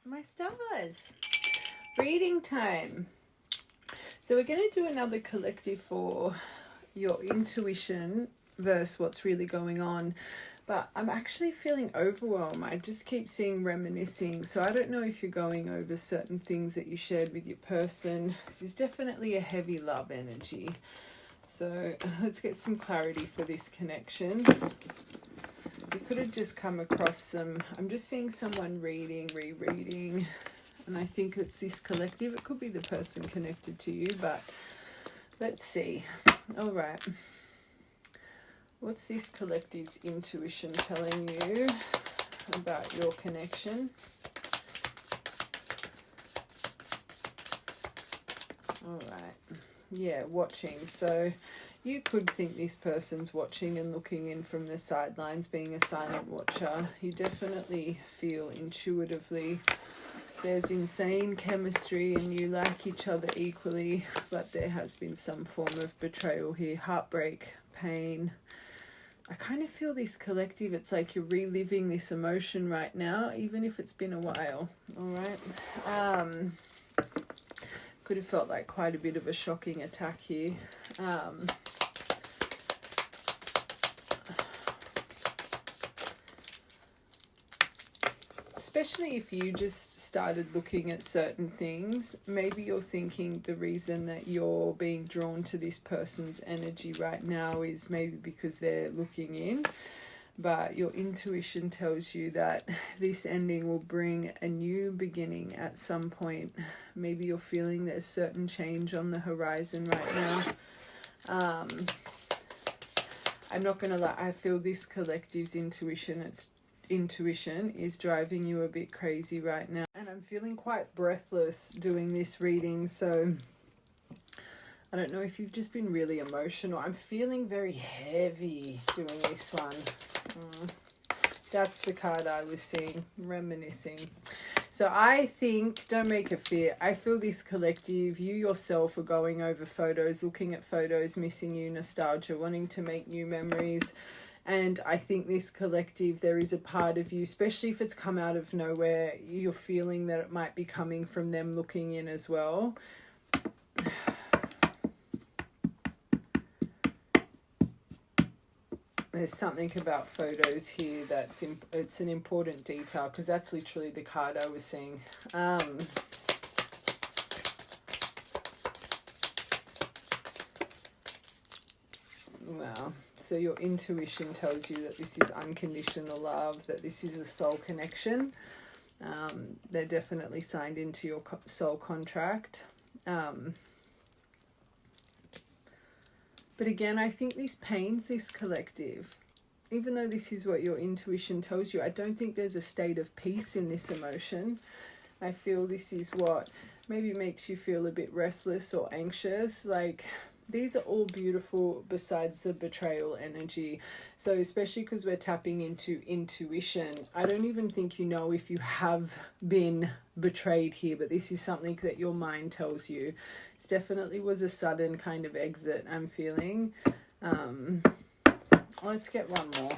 My stars. Reading time. So we're going to do another collective for your intuition versus what's really going on. But I'm actually feeling overwhelmed. I just keep seeing reminiscing. So I don't know if you're going over certain things that you shared with your person. This is definitely a heavy love energy. So let's get some clarity for this connection. You could have just come across some, I'm just seeing someone reading, rereading, and I think it's this collective. It could be the person connected to you, but let's see. All right. What's this collective's intuition telling you about your connection? All right. Yeah, watching. So you could think this person's watching and looking in from the sidelines, being a silent watcher. You definitely feel intuitively there's insane chemistry and you like each other equally, but there has been some form of betrayal here, heartbreak, pain. I kind of feel this collective, it's like you're reliving this emotion right now, even if it's been a while. All right. Could have felt like quite a bit of a shocking attack here. Especially if you just started looking at certain things, maybe you're thinking the reason that you're being drawn to this person's energy right now is maybe because they're looking in, but your intuition tells you that this ending will bring a new beginning at some point. Maybe you're feeling there's certain change on the horizon right now. I'm not going to lie, I feel this collective's intuition is driving you a bit crazy right now, and I'm feeling quite breathless doing this reading, so I don't know if you've just been really emotional. I'm feeling very heavy doing this one. That's the card I was seeing, reminiscing. So I think, don't make a fear, I feel this collective, you yourself are going over photos, looking at photos, missing you, nostalgia, wanting to make new memories. And I think this collective, there is a part of you, especially if it's come out of nowhere, you're feeling that it might be coming from them looking in as well. There's something about photos here that's it's an important detail, because that's literally the card I was seeing. Wow. So your intuition tells you that this is unconditional love, that this is a soul connection. They're definitely signed into your soul contract. But again, I think this pains this collective. Even though this is what your intuition tells you, I don't think there's a state of peace in this emotion. I feel this is what maybe makes you feel a bit restless or anxious. Like, these are all beautiful besides the betrayal energy. So especially because we're tapping into intuition, I don't even think you know if you have been betrayed here, but this is something that your mind tells you. This definitely was a sudden kind of exit, I'm feeling. Let's get one more.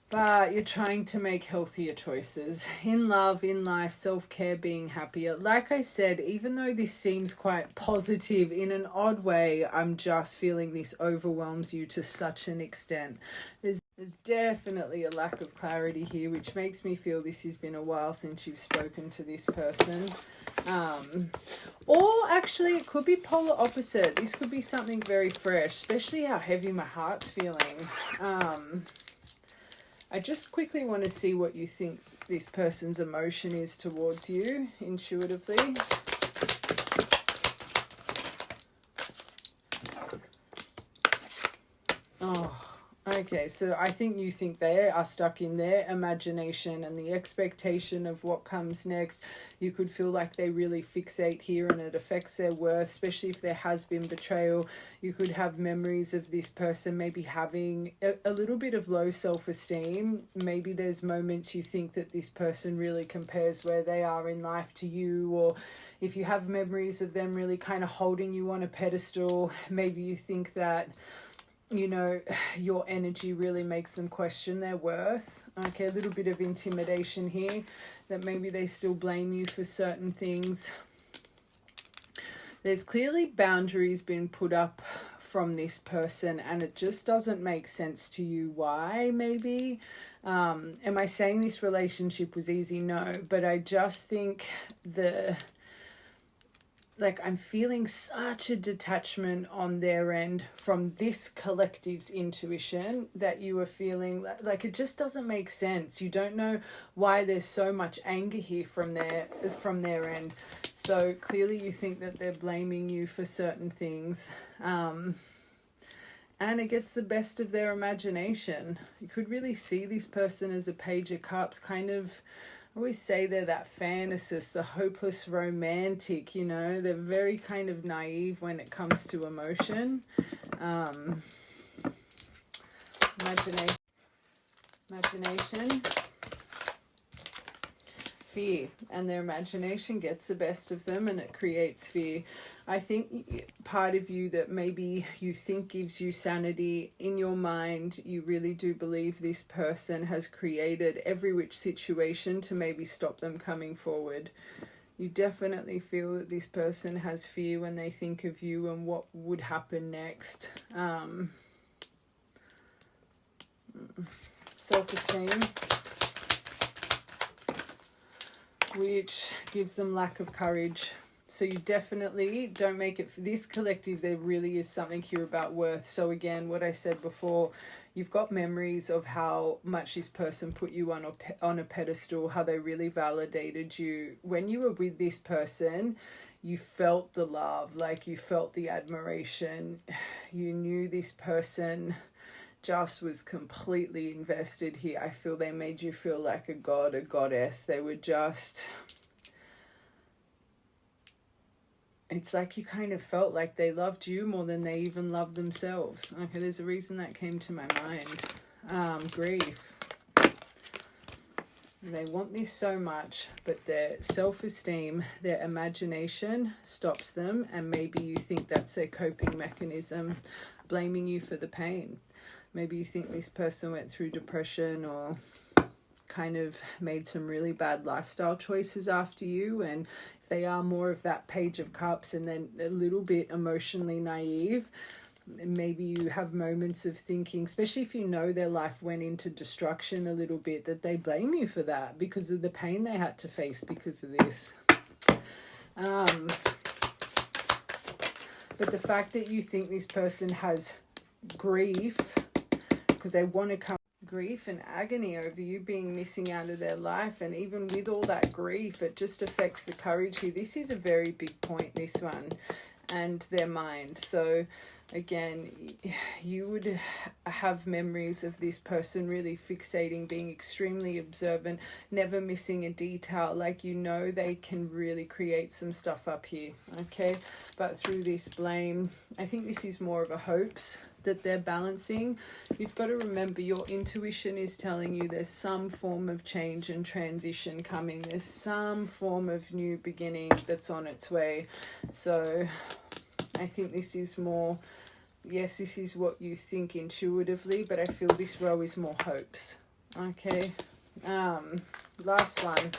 But you're trying to make healthier choices in love, in life, self-care, being happier. Like I said, even though this seems quite positive, in an odd way, I'm just feeling this overwhelms you to such an extent. There's definitely a lack of clarity here, which makes me feel this has been a while since you've spoken to this person. Or actually, it could be polar opposite. This could be something very fresh, especially how heavy my heart's feeling. I just quickly want to see what you think this person's emotion is towards you intuitively. Oh, okay. So I think you think they are stuck in their imagination and the expectation of what comes next. You could feel like they really fixate here and it affects their worth, especially if there has been betrayal. You could have memories of this person maybe having a little bit of low self-esteem. Maybe there's moments you think that this person really compares where they are in life to you, or if you have memories of them really kind of holding you on a pedestal, maybe you think that you know, your energy really makes them question their worth. Okay, a little bit of intimidation here, that maybe they still blame you for certain things. There's clearly boundaries been put up from this person, and it just doesn't make sense to you why, maybe. Am I saying this relationship was easy? No, but I just think I'm feeling such a detachment on their end from this collective's intuition, that you are feeling like it just doesn't make sense. You don't know why there's so much anger here from their end. So clearly you think that they're blaming you for certain things. And it gets the best of their imagination. You could really see this person as a Page of Cups, kind of, I always say they're that fantasist, the hopeless romantic, you know. They're very kind of naive when it comes to emotion. Imagination. Fear, and their imagination gets the best of them and it creates fear. I think part of you that maybe you think gives you sanity in your mind, you really do believe this person has created every which situation to maybe stop them coming forward. You definitely feel that this person has fear when they think of you and what would happen next. Self-esteem, which gives them lack of courage. So you definitely don't make it for this collective. There really is something here about worth. So again, what I said before, you've got memories of how much this person put you on a pedestal, how they really validated you. When you were with this person, you felt the love, like you felt the admiration. You knew this person just was completely invested here. I feel they made you feel like a god, a goddess. They were just, it's like you kind of felt like they loved you more than they even loved themselves. Okay, there's a reason that came to my mind. Grief. They want this so much, but their self-esteem, their imagination stops them, and maybe you think that's their coping mechanism, blaming you for the pain. Maybe you think this person went through depression or kind of made some really bad lifestyle choices after you, and if they are more of that Page of Cups and then a little bit emotionally naive, maybe you have moments of thinking, especially if you know their life went into destruction a little bit, that they blame you for that because of the pain they had to face because of this. But the fact that you think this person has grief, because they want to come, grief and agony over you being missing out of their life, and even with all that grief, it just affects the courage here. This is a very big point, this one, and their mind. So again, you would have memories of this person really fixating, being extremely observant, never missing a detail. Like, you know, they can really create some stuff up here, okay? But through this blame, I think this is more of a hopes that they're balancing. You've got to remember, your intuition is telling you there's some form of change and transition coming. There's some form of new beginning that's on its way. So I think this is more, yes, this is what you think intuitively, but I feel this row is more hopes. Okay. Last one.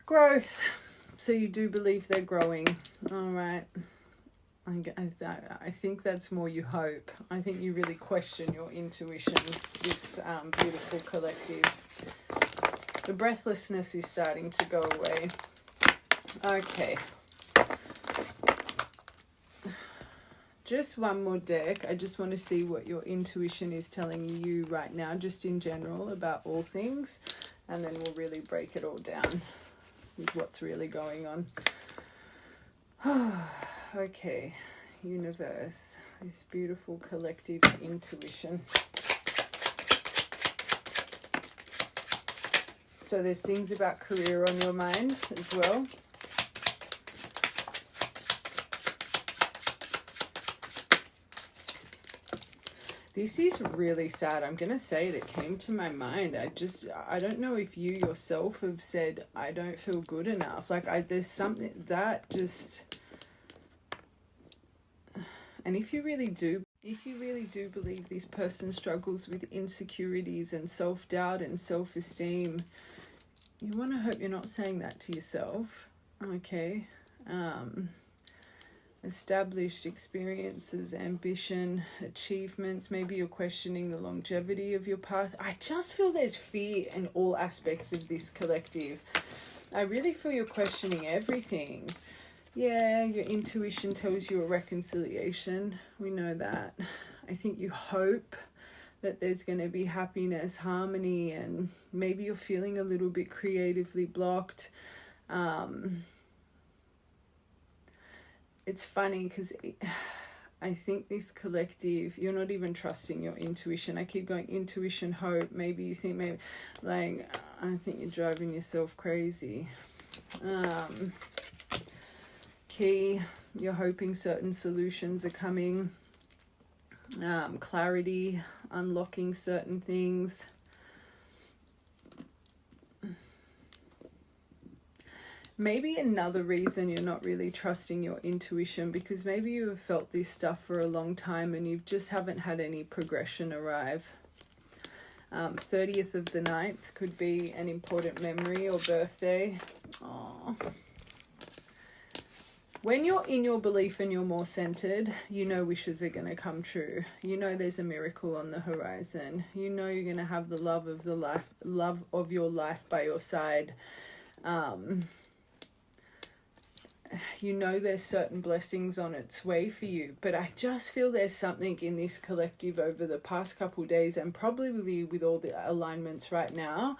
Growth. So you do believe they're growing. All right. I think that's more you hope. I think you really question your intuition, this beautiful collective. The breathlessness is starting to go away. Okay. Just one more deck. I just want to see what your intuition is telling you right now, just in general about all things. And then we'll really break it all down with what's really going on. Okay, universe, this beautiful collective intuition. So there's things about career on your mind as well. This is really sad. I'm going to say it came to my mind. I don't know if you yourself have said, I don't feel good enough. Like, there's something that just, And if you really do believe this person struggles with insecurities and self-doubt and self-esteem, you want to hope you're not saying that to yourself. Okay. Established experiences, ambition, achievements. Maybe you're questioning the longevity of your path. I just feel there's fear in all aspects of this collective. I really feel you're questioning everything. Yeah, your intuition tells you a reconciliation. We know that. I think you hope that there's going to be happiness, harmony, and maybe you're feeling a little bit creatively blocked. It's funny because I think this collective, you're not even trusting your intuition. I keep going intuition, hope. Maybe you think I think you're driving yourself crazy. Key, you're hoping certain solutions are coming. Clarity, unlocking certain things. Maybe another reason you're not really trusting your intuition, because maybe you have felt this stuff for a long time and you just haven't had any progression arrive. 30th of the 9th could be an important memory or birthday. Aww. When you're in your belief and you're more centered, you know wishes are going to come true. You know there's a miracle on the horizon. You know you're going to have the love of your life by your side. You know there's certain blessings on its way for you. But I just feel there's something in this collective over the past couple of days, and probably with all the alignments right now,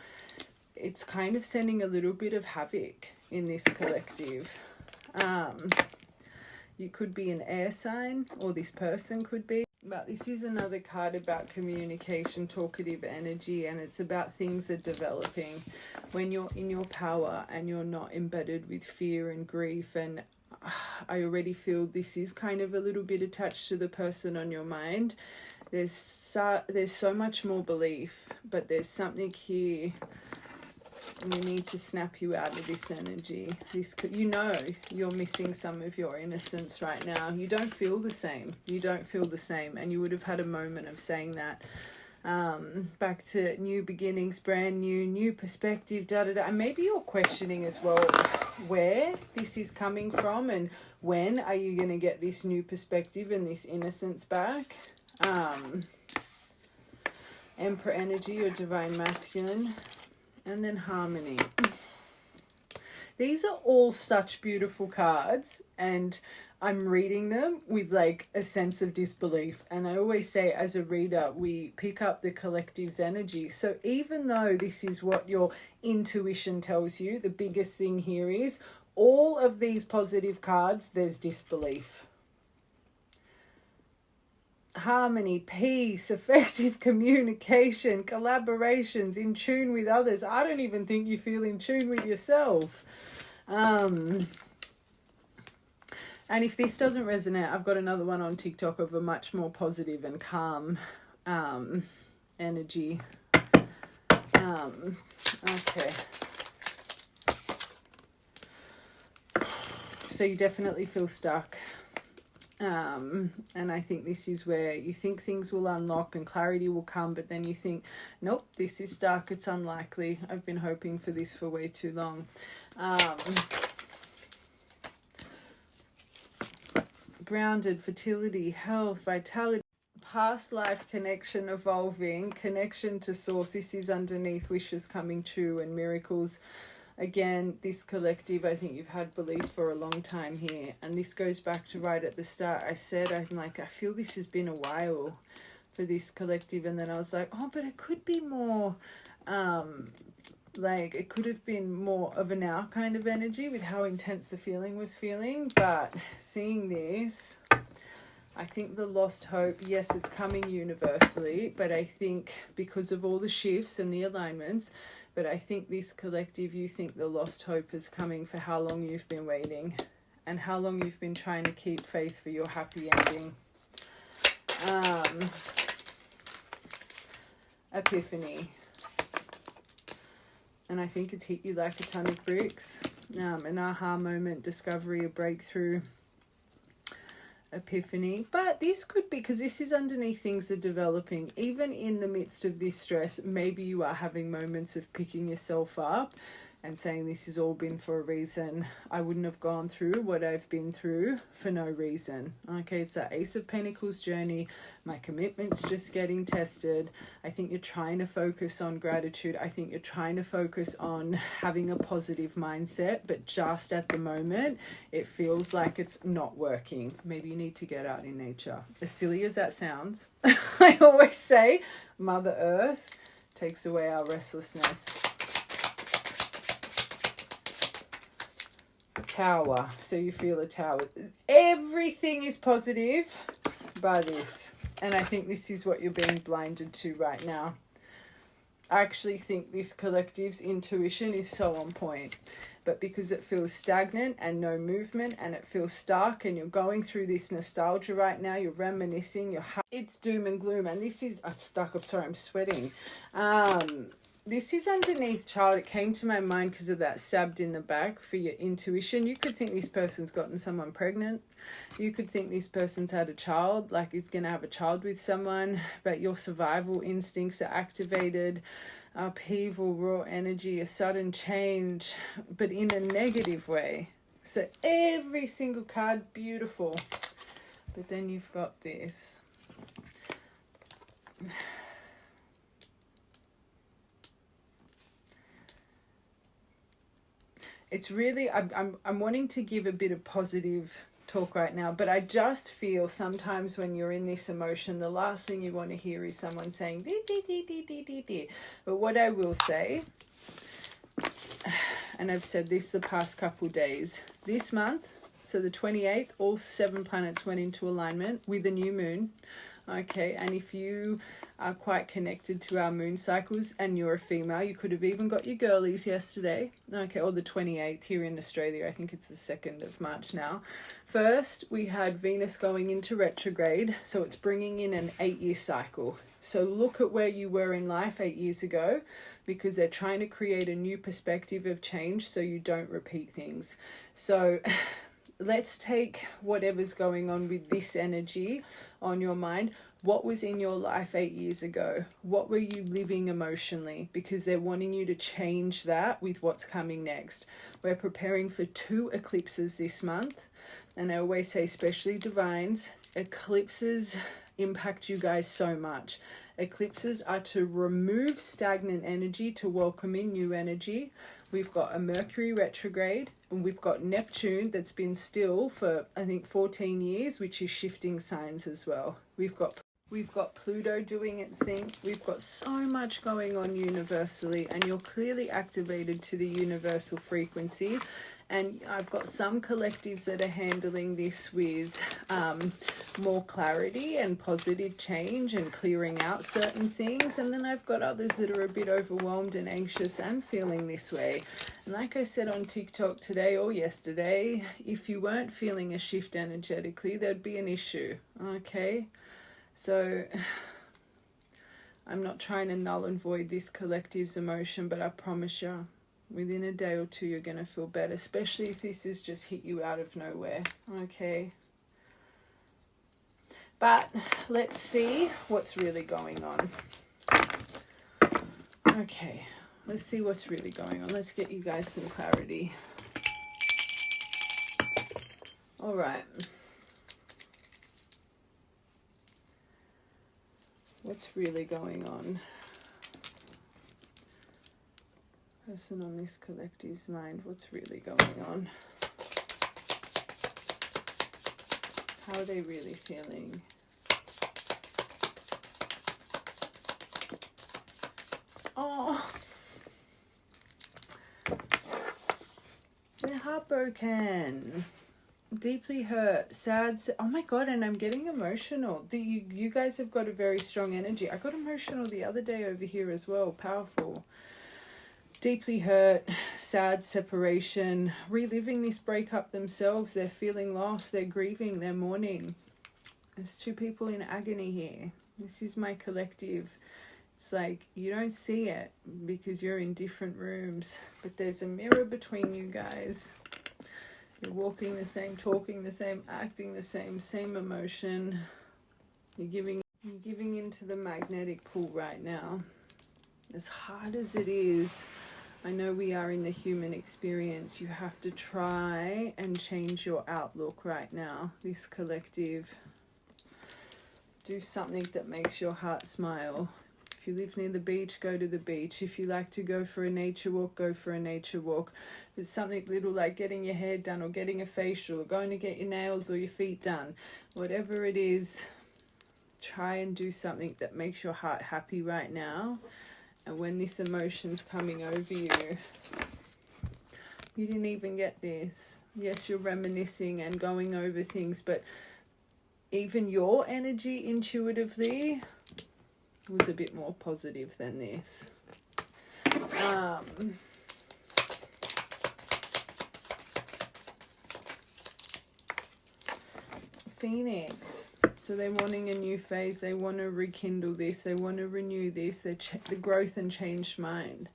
it's kind of sending a little bit of havoc in this collective. You could be an air sign, or this person could be. But this is another card about communication, talkative energy, and it's about things are developing when you're in your power and you're not embedded with fear and grief. And I already feel this is kind of a little bit attached to the person on your mind. There's so much more belief, but there's something here. We need to snap you out of this energy. You're missing some of your innocence right now. You don't feel the same. And you would have had a moment of saying that. Back to new beginnings, brand new perspective, And maybe you're questioning as well where this is coming from and when are you going to get this new perspective and this innocence back. Emperor energy or divine masculine. And then harmony. These are all such beautiful cards, and I'm reading them with like a sense of disbelief. And I always say, as a reader, we pick up the collective's energy. So even though this is what your intuition tells you, the biggest thing here is all of these positive cards, there's disbelief. Harmony, peace, effective communication, collaborations, in tune with others. I don't even think you feel in tune with yourself. And if this doesn't resonate, I've got another one on TikTok of a much more positive and calm energy. Okay. So you definitely feel stuck. And I think this is where you think things will unlock and clarity will come, but then you think, nope, this is stuck, it's unlikely. I've been hoping for this for way too long. Grounded, fertility, health, vitality, past life connection, evolving, connection to source. This is underneath wishes coming true and miracles. Again, this collective, I think you've had belief for a long time here. And this goes back to right at the start. I said, I feel this has been a while for this collective. And then I was like, oh, but it could be more, it could have been more of a now kind of energy with how intense the feeling was feeling. But seeing this, I think the lost hope, yes, it's coming universally. But I think because of all the shifts and the alignments, but I think this collective, you think the lost hope is coming for how long you've been waiting and how long you've been trying to keep faith for your happy ending. Epiphany. And I think it's hit you like a ton of bricks. An aha moment, discovery, a breakthrough. epiphany. But this could be, because this is underneath things are developing. Even in the midst of this stress, maybe you are having moments of picking yourself up and saying, this has all been for a reason. I wouldn't have gone through what I've been through for no reason. Okay, it's that Ace of Pentacles journey. My commitment's just getting tested. I think you're trying to focus on gratitude. I think you're trying to focus on having a positive mindset, but just at the moment, it feels like it's not working. Maybe you need to get out in nature. As silly as that sounds, I always say Mother Earth takes away our restlessness. Tower. So you feel a tower. Everything is positive by this. And I think this is what you're being blinded to right now. I actually think this collective's intuition is so on point. But because it feels stagnant and no movement and it feels stuck and you're going through this nostalgia right now, you're reminiscing, it's doom and gloom. And this is, I'm sorry, I'm sweating. This is underneath child. It came to my mind because of that stabbed in the back for your intuition. You could think this person's gotten someone pregnant. You could think this person's had a child, like it's going to have a child with someone, but your survival instincts are activated. Upheaval, raw energy, a sudden change, but in a negative way. So every single card, beautiful. But then you've got this. It's really, I'm wanting to give a bit of positive talk right now, but I just feel sometimes when you're in this emotion, the last thing you want to hear is someone saying, dee, dee, dee, dee, dee, dee, dee. But what I will say, and I've said this the past couple days, this month, so the 28th, all 7 planets went into alignment with a new moon. Okay, and if you are quite connected to our moon cycles and you're a female, you could have even got your girlies yesterday. Okay, or the 28th here in Australia. I think it's the 2nd of March now. First, we had Venus going into retrograde, so it's bringing in an 8-year cycle. So look at where you were in life 8 years ago, because they're trying to create a new perspective of change so you don't repeat things. So let's take whatever's going on with this energy on your mind. What was in your life 8 years ago? What were you living emotionally? Because they're wanting you to change that with what's coming next. We're preparing for 2 eclipses this month. And I always say, especially divines, eclipses impact you guys so much. Eclipses are to remove stagnant energy, to welcome in new energy. We've got a Mercury retrograde, and we've got Neptune that's been still for, I think, 14 years, which is shifting signs as well. We've got Pluto doing its thing. We've got so much going on universally, and you're clearly activated to the universal frequency. And I've got some collectives that are handling this with more clarity and positive change and clearing out certain things. And then I've got others that are a bit overwhelmed and anxious and feeling this way. And like I said on TikTok today or yesterday, if you weren't feeling a shift energetically, there'd be an issue. Okay? So I'm not trying to null and void this collective's emotion, but I promise you, within a day or 2, you're going to feel better, especially if this has just hit you out of nowhere. Okay. But let's see what's really going on. Okay. Let's see what's really going on. Let's get you guys some clarity. All right. What's really going on? Person on this collective's mind, what's really going on? How are they really feeling? Oh, they're heartbroken, deeply hurt, sad. Oh my God, and I'm getting emotional. You guys have got a very strong energy. I got emotional the other day over here as well. Powerful. Deeply hurt, sad separation, reliving this breakup themselves. They're feeling lost, they're grieving, they're mourning. There's 2 people in agony here. This is my collective. It's like you don't see it because you're in different rooms, but there's a mirror between you guys. You're walking the same, talking the same, acting the same emotion. You're giving into the magnetic pull right now. As hard as it is, I know we are in the human experience. You have to try and change your outlook right now. This collective. Do something that makes your heart smile. If you live near the beach, go to the beach. If you like to go for a nature walk, go for a nature walk. If it's something little like getting your hair done or getting a facial or going to get your nails or your feet done. Whatever it is, try and do something that makes your heart happy right now. And when this emotion's coming over you, you didn't even get this. Yes, you're reminiscing and going over things, but even your energy intuitively was a bit more positive than this. Phoenix. So they're wanting a new phase. They want to rekindle this. They want to renew this. The growth and changed mind.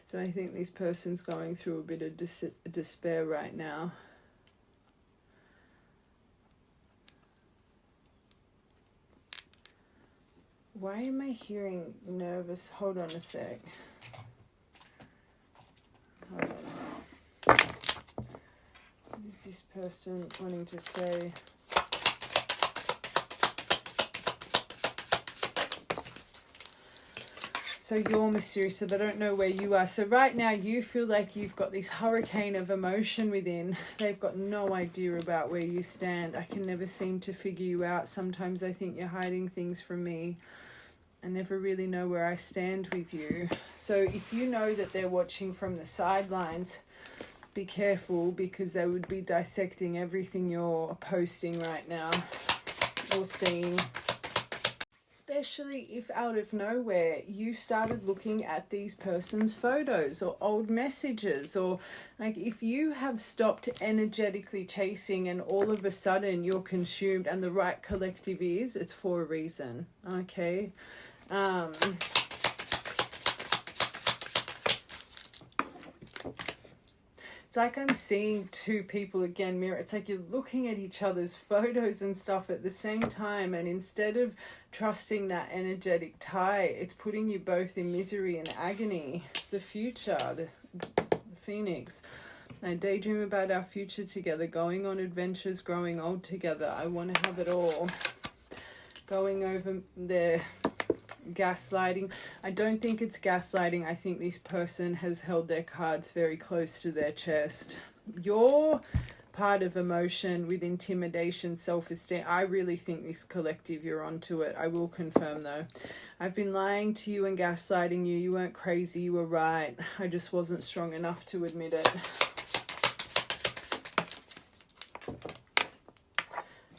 So I think this person's going through a bit of despair right now. Why am I hearing nervous? Hold on a sec. Hold on. What is this person wanting to say? So you're mysterious, so they don't know where you are. So right now you feel like you've got this hurricane of emotion within. They've got no idea about where you stand. I can never seem to figure you out. Sometimes I think you're hiding things from me. I never really know where I stand with you. So if you know that they're watching from the sidelines, be careful, because they would be dissecting everything you're posting right now or seeing. Especially if out of nowhere you started looking at these person's photos or old messages, or like if you have stopped energetically chasing and all of a sudden you're consumed, and the right collective is, it's for a reason, okay? It's like I'm seeing two people again mirror. It's like you're looking at each other's photos and stuff at the same time, and instead of trusting that energetic tie, it's putting you both in misery and agony. The future, the Phoenix. I daydream about our future together, going on adventures, growing old together. I want to have it all. Going over there. Gaslighting. I don't think it's gaslighting. I think this person has held their cards very close to their chest. Your part of emotion with intimidation, self-esteem, I really think this collective, you're onto it. I will confirm though. I've been lying to you and gaslighting you. You weren't crazy, you were right. I just wasn't strong enough to admit it.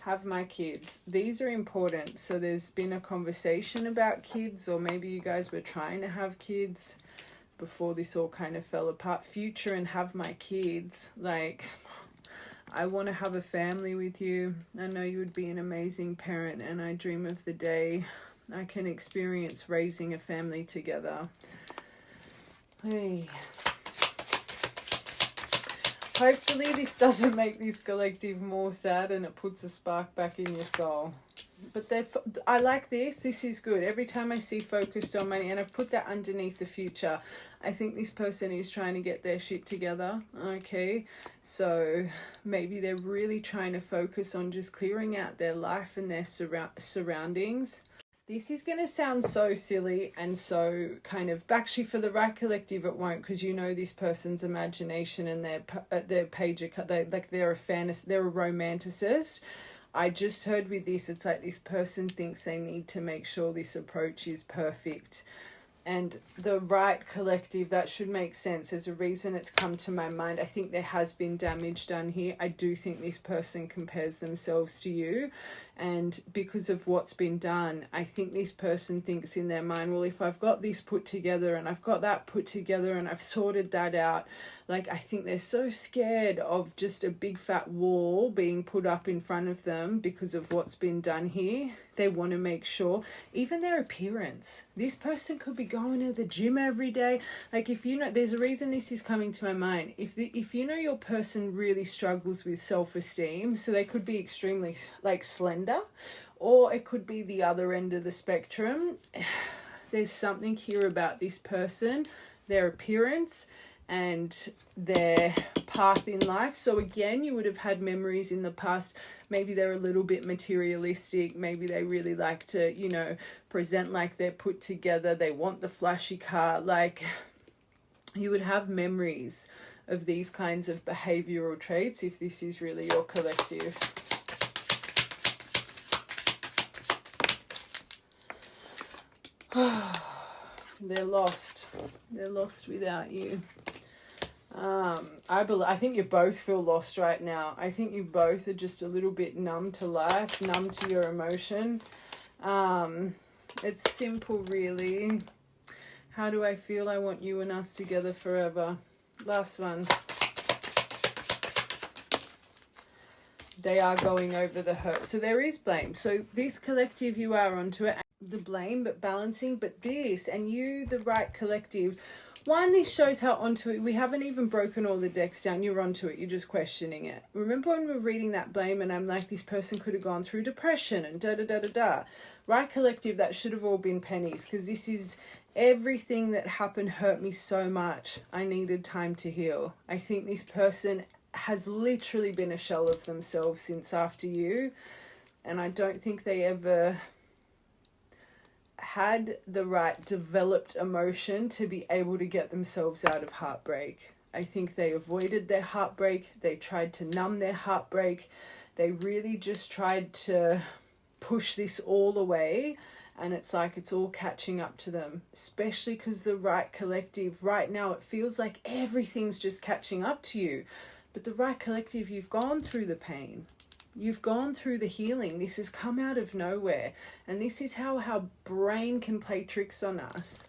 Have my kids. These are important. So there's been a conversation about kids, or maybe you guys were trying to have kids before this all kind of fell apart. Future and have my kids. Like, I want to have a family with you. I know you would be an amazing parent, and I dream of the day I can experience raising a family together. Hey. Hopefully this doesn't make this collective more sad and it puts a spark back in your soul. But I like this. This is good. Every time I see focused on money, and I've put that underneath the future, I think this person is trying to get their shit together. Okay, so maybe they're really trying to focus on just clearing out their life and their surroundings. This is going to sound so silly and so kind of, actually for the right collective it won't, because you know this person's imagination and their page, they're a fantasy, they're a romanticist. I just heard with this, it's like this person thinks they need to make sure this approach is perfect. And the right collective, that should make sense. There's a reason it's come to my mind. I think there has been damage done here. I do think this person compares themselves to you. And because of what's been done, I think this person thinks in their mind, well, if I've got this put together and I've got that put together and I've sorted that out, like I think they're so scared of just a big fat wall being put up in front of them because of what's been done here. They want to make sure, even their appearance, this person could be going to the gym every day. Like, if you know, there's a reason this is coming to my mind. If you know your person really struggles with self-esteem, so they could be extremely like slender, or it could be the other end of the spectrum. There's something here about this person, their appearance, and their path in life. So again, you would have had memories in the past. Maybe they're a little bit materialistic. Maybe they really like to, you know, present like they're put together. They want the flashy car. Like, you would have memories of these kinds of behavioral traits if this is really your collective. They're lost. They're lost without you. I think you both feel lost right now. I think you both are just a little bit numb to life, numb to your emotion. It's simple, really. How do I feel? I want you and us together forever. Last one. They are going over the hurt. So there is blame. So this collective, you are onto it. The blame, but balancing. But this, and you, the right collective. One, this shows how onto it. We haven't even broken all the decks down. You're onto it. You're just questioning it. Remember when we were reading that blame and I'm like, this person could have gone through depression and da-da-da-da-da. Right collective, that should have all been pennies, because this is everything that happened hurt me so much. I needed time to heal. I think this person has literally been a shell of themselves since after you. And I don't think they ever had the right developed emotion to be able to get themselves out of heartbreak. I think they avoided their heartbreak. They tried to numb their heartbreak. They really just tried to push this all away, and it's like it's all catching up to them, especially because the right collective right now, it feels like everything's just catching up to you. But the right collective, you've gone through the pain. You've gone through the healing. This has come out of nowhere. And this is how our brain can play tricks on us.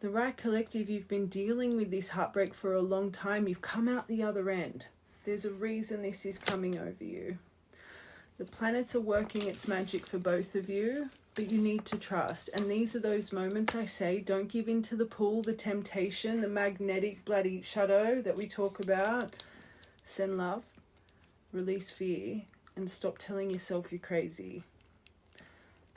The right collective, you've been dealing with this heartbreak for a long time. You've come out the other end. There's a reason this is coming over you. The planets are working its magic for both of you, but you need to trust. And these are those moments I say, don't give in to the pull, the temptation, the magnetic bloody shadow that we talk about. Send love, release fear, and stop telling yourself you're crazy.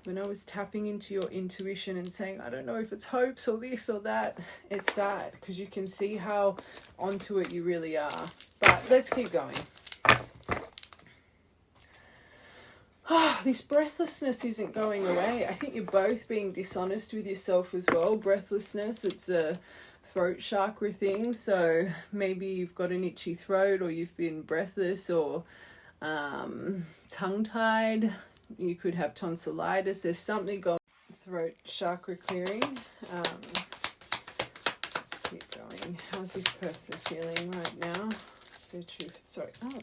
When I was tapping into your intuition and saying, I don't know if it's hopes or this or that, it's sad because you can see how onto it you really are. But let's keep going. This breathlessness isn't going away. I think you're both being dishonest with yourself as well. Breathlessness, it's a throat chakra thing. So maybe you've got an itchy throat, or you've been breathless, or tongue-tied. You could have tonsillitis. There's something going. Throat chakra clearing. Let's keep going. How's this person feeling right now? So true. Sorry. Oh,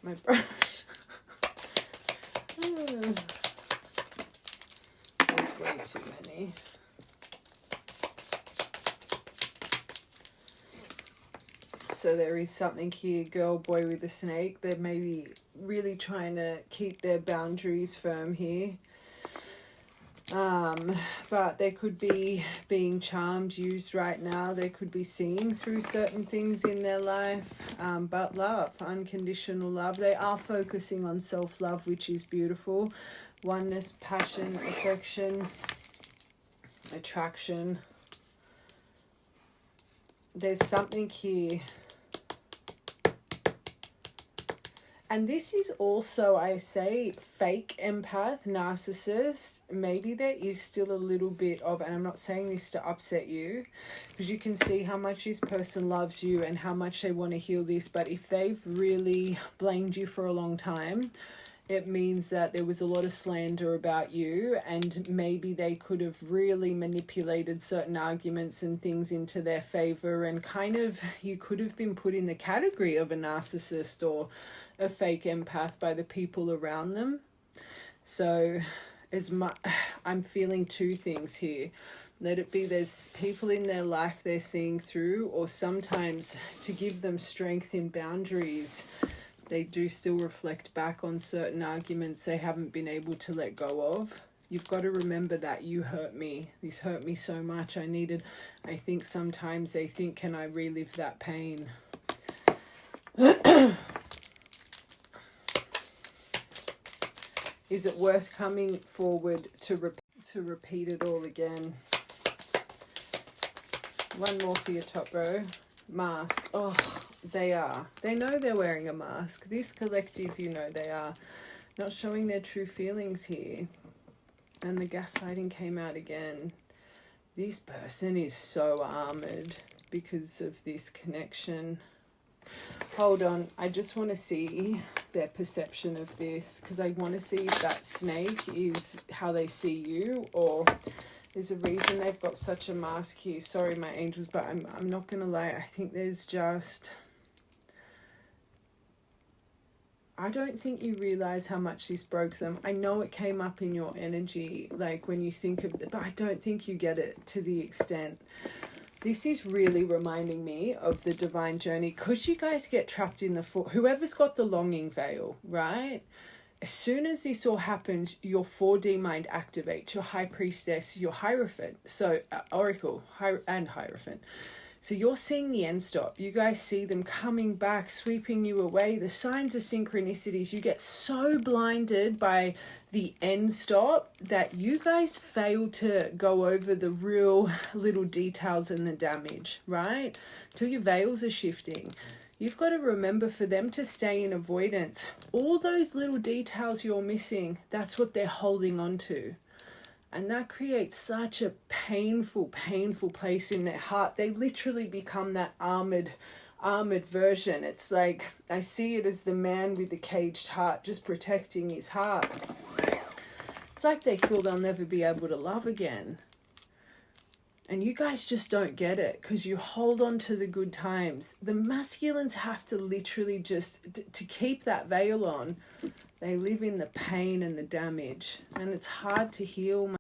my brush. There's way too many. So there is something here, girl, boy with a snake. They're maybe really trying to keep their boundaries firm here. But they could be being charmed, used right now. They could be seeing through certain things in their life. But love, unconditional love. They are focusing on self-love, which is beautiful. Oneness, passion, affection, attraction. There's something here. And this is also, I say, fake empath, narcissist. Maybe there is still a little bit of, and I'm not saying this to upset you, because you can see how much this person loves you and how much they want to heal this. But if they've really blamed you for a long time, it means that there was a lot of slander about you, and maybe they could have really manipulated certain arguments and things into their favor, and kind of, you could have been put in the category of a narcissist or a fake empath by the people around them. So I'm feeling two things here. Let it be there's people in their life they're seeing through, or sometimes to give them strength in boundaries, they do still reflect back on certain arguments they haven't been able to let go of. You've got to remember that you hurt me. This hurt me so much. I think sometimes they think, can I relive that pain? Is it worth coming forward to repeat it all again? One more for your top row. Mask. Oh, they are. They know they're wearing a mask. This collective, you know they are. Not showing their true feelings here. And the gaslighting came out again. This person is so armored because of this connection. Hold on. I just want to see their perception of this, because I want to see if that snake is how they see you, or there's a reason they've got such a mask here. Sorry, my angels, but I'm not going to lie. I think there's just... I don't think you realize how much this broke them. I know it came up in your energy, like when you think of it, but I don't think you get it to the extent. This is really reminding me of the divine journey, because you guys get trapped in the whoever's got the longing veil, right? As soon as this all happens, your 4D mind activates, your high priestess, your hierophant, so oracle and hierophant. So you're seeing the end stop. You guys see them coming back, sweeping you away. The signs of synchronicities. You get so blinded by the end stop that you guys fail to go over the real little details and the damage, right? Till your veils are shifting. You've got to remember, for them to stay in avoidance, all those little details you're missing, that's what they're holding on to. And that creates such a painful, painful place in their heart. They literally become that armored version. It's like, I see it as the man with the caged heart, just protecting his heart. It's like they feel they'll never be able to love again. And you guys just don't get it, because you hold on to the good times. The masculines have to literally just, to keep that veil on, they live in the pain and the damage. And it's hard to heal.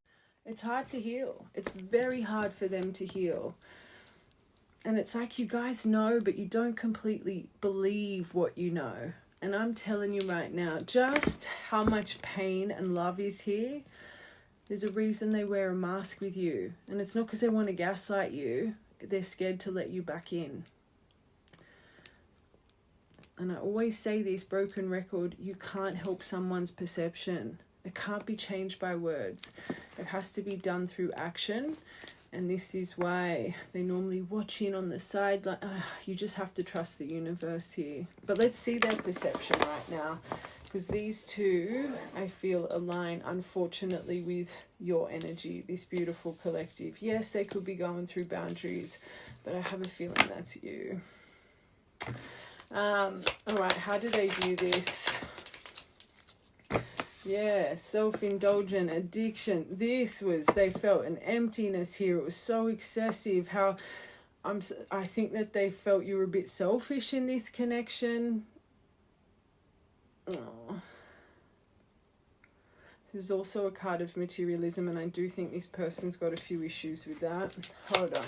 It's hard to heal. It's very hard for them to heal. And it's like you guys know, but you don't completely believe what you know. And I'm telling you right now, just how much pain and love is here. There's a reason they wear a mask with you. And it's not because they want to gaslight you. They're scared to let you back in. And I always say this, broken record, you can't help someone's perception. It can't be changed by words. It has to be done through action. And this is why they normally watch in on the side. Like, you just have to trust the universe here. But let's see their perception right now. Because these two, I feel, align, unfortunately, with your energy, this beautiful collective. Yes, they could be going through boundaries, but I have a feeling that's you. All right, how do they view this? Yeah, self-indulgent, addiction. They felt an emptiness here. It was so excessive. I think that they felt you were a bit selfish in this connection. Oh. There's also a card of materialism, and I do think this person's got a few issues with that. Hold on.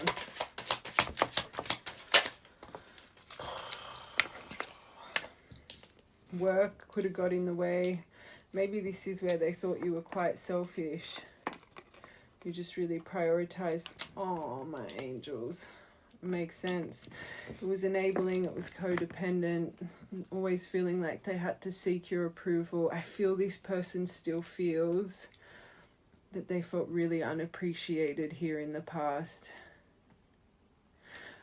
Work could have got in the way. Maybe this is where they thought you were quite selfish. You just really prioritized. Oh, my angels. It makes sense. It was enabling. It was codependent. Always feeling like they had to seek your approval. I feel this person still feels that they felt really unappreciated here in the past.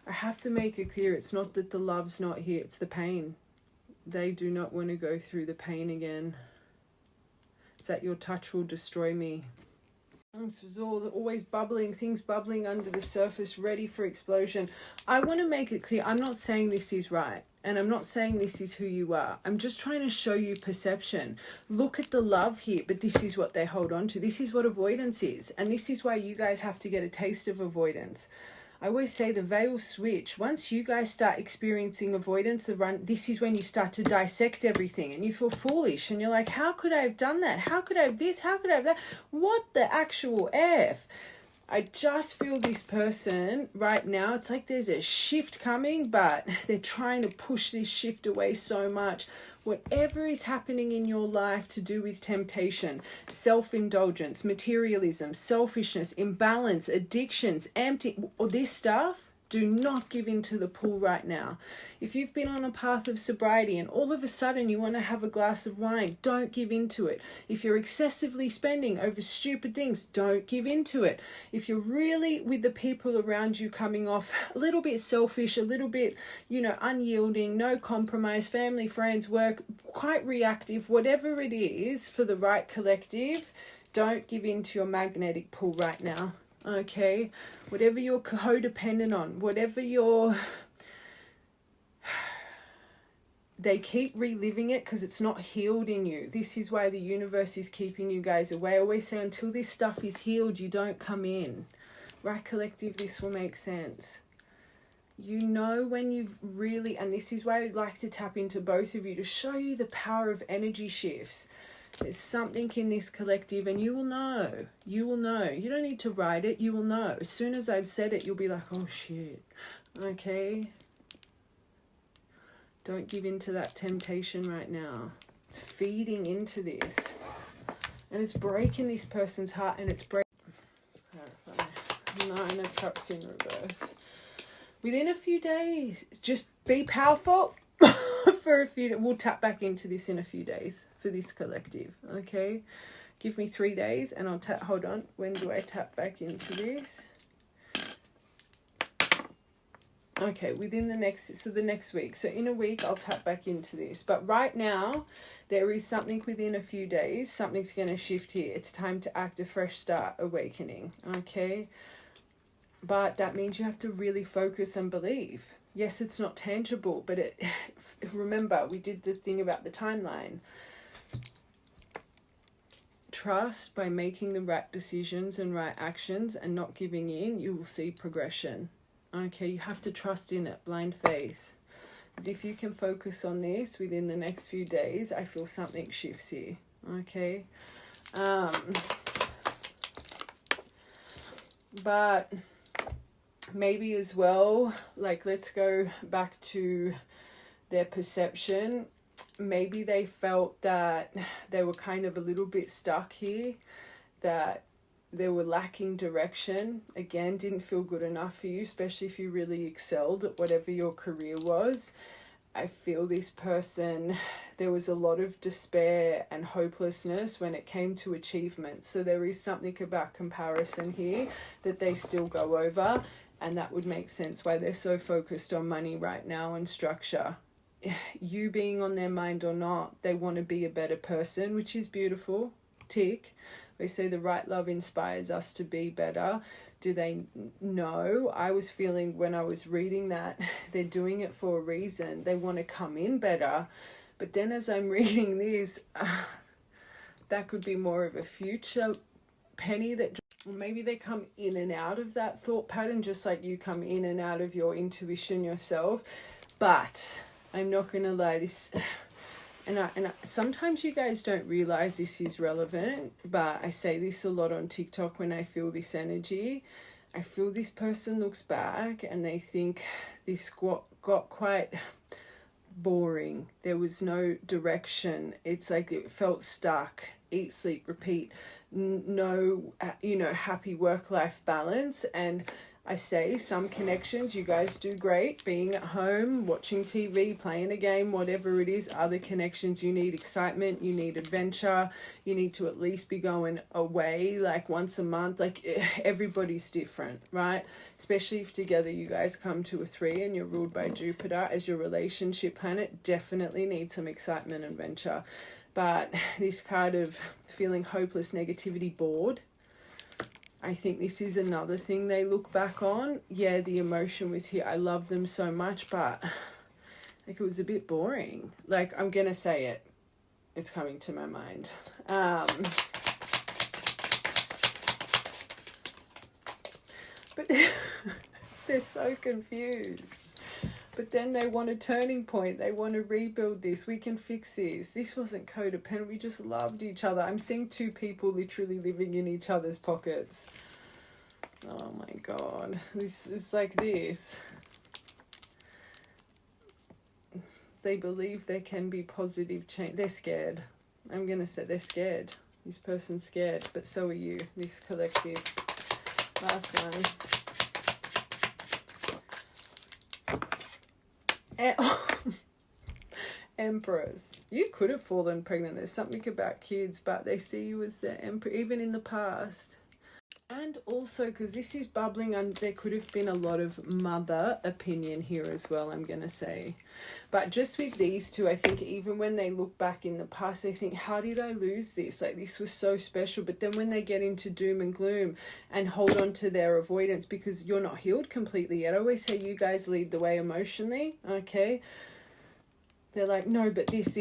I have to make it clear, it's not that the love's not here, it's the pain. They do not want to go through the pain again. It's that your touch will destroy me. This was always bubbling, things bubbling under the surface, ready for explosion. I want to make it clear, I'm not saying this is right. And I'm not saying this is who you are. I'm just trying to show you perception. Look at the love here, but this is what they hold on to. This is what avoidance is. And this is why you guys have to get a taste of avoidance. I always say the veils switch. Once you guys start experiencing avoidance, this is when you start to dissect everything and you feel foolish and you're like, how could I have done that? How could I have this? How could I have that? What the actual F? I just feel this person right now, it's like there's a shift coming, but they're trying to push this shift away so much. whatever is happening in your life to do with temptation, self-indulgence, materialism, selfishness, imbalance, addictions, empty, or this stuff, do not give in to the pull right now. If you've been on a path of sobriety and all of a sudden you want to have a glass of wine, don't give in to it. If you're excessively spending over stupid things, don't give in to it. If you're really, with the people around you, coming off a little bit selfish, a little bit, unyielding, no compromise, family, friends, work, quite reactive, whatever it is for the right collective, don't give in to your magnetic pull right now. Okay, whatever you're codependent on, whatever they keep reliving it because it's not healed in you. This is why the universe is keeping you guys away. I always say, until this stuff is healed, you don't come in. Right, collective, this will make sense. When you've really, and this is why I'd like to tap into both of you to show you the power of energy shifts. There's something in this collective, and you will know. You will know. You don't need to write it. You will know. As soon as I've said it, you'll be like, oh shit. Okay. Don't give in to that temptation right now. It's feeding into this. And it's breaking this person's heart, and it's breaking. Let's clarify. 9 of Cups in reverse. Within a few days, just be powerful. For a few, we'll tap back into this in a few days for this collective. Okay, give me 3 days and I'll tap. Hold on, when do I tap back into this? Okay, within the next week. So in a week I'll tap back into this, but right now there is something within a few days. Something's going to shift here. It's time to act, a fresh start, awakening. Okay, but that means you have to really focus and believe. Yes, it's not tangible, but remember, we did the thing about the timeline. Trust, by making the right decisions and right actions and not giving in, you will see progression. Okay, you have to trust in it, blind faith. Because if you can focus on this within the next few days, I feel something shifts here. Okay. But maybe as well, like, let's go back to their perception. Maybe they felt that they were kind of a little bit stuck here, that they were lacking direction. Again, didn't feel good enough for you, especially if you really excelled at whatever your career was. I feel this person, there was a lot of despair and hopelessness when it came to achievement. So there is something about comparison here that they still go over. And that would make sense why they're so focused on money right now and structure. You being on their mind or not, they want to be a better person, which is beautiful. Tick. They say the right love inspires us to be better. Do they know? I was feeling when I was reading that they're doing it for a reason. They want to come in better. But then as I'm reading this, that could be more of a future penny that... Or maybe they come in and out of that thought pattern, just like you come in and out of your intuition yourself. But I'm not going to lie, this, and sometimes you guys don't realize this is relevant, but I say this a lot on TikTok when I feel this energy. I feel this person looks back and they think this got quite boring. There was no direction. It's like it felt stuck. Eat, sleep, repeat. No, happy work-life balance. And I say some connections, you guys do great being at home, watching TV, playing a game, whatever it is. Other connections, you need excitement, you need adventure, you need to at least be going away like once a month. Like, everybody's different, right? Especially if together you guys come to a 3 and you're ruled by Jupiter as your relationship planet. Definitely need some excitement and adventure. But this card of feeling hopeless, negativity, bored, I think this is another thing they look back on. Yeah, the emotion was here. I love them so much, but like it was a bit boring. Like, I'm going to say it. It's coming to my mind. But they're so confused. But then they want a turning point. They want to rebuild this. We can fix this. This wasn't codependent. We just loved each other. I'm seeing 2 people literally living in each other's pockets. Oh my God. This is like this. They believe there can be positive change. They're scared. I'm going to say they're scared. This person's scared, but so are you, this collective. Last one. Emperors. You could have fallen pregnant. There's something about kids, but they see you as the emperor, even in the past. And also, because this is bubbling, and there could have been a lot of mother opinion here as well, I'm going to say. But just with these two, I think even when they look back in the past, they think, how did I lose this? Like, this was so special. But then when they get into doom and gloom and hold on to their avoidance because you're not healed completely yet. I always say you guys lead the way emotionally, okay? They're like, no, but this.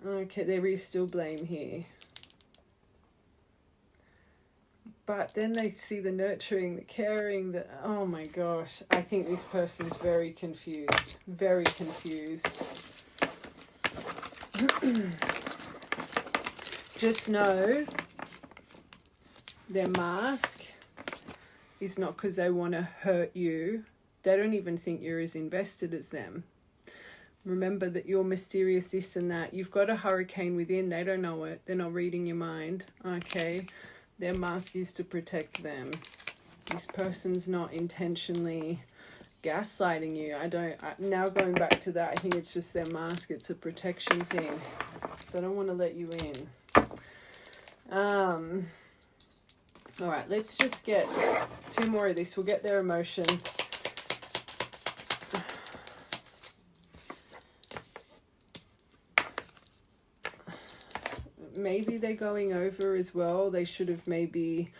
Okay, there is still blame here. But then they see the nurturing, the caring, the, oh my gosh. I think this person's very confused. Very confused. Just know their mask is not because they want to hurt you. They don't even think you're as invested as them. Remember that you're mysterious, this and that. You've got a hurricane within. They don't know it. They're not reading your mind. Okay. Their mask is to protect them. This person's not intentionally gaslighting you. Now going back to that, I think it's just their mask. It's a protection thing. They don't want to let you in. All right, let's just get 2 more of this. We'll get their emotion. Maybe they're going over as well. They should have maybe...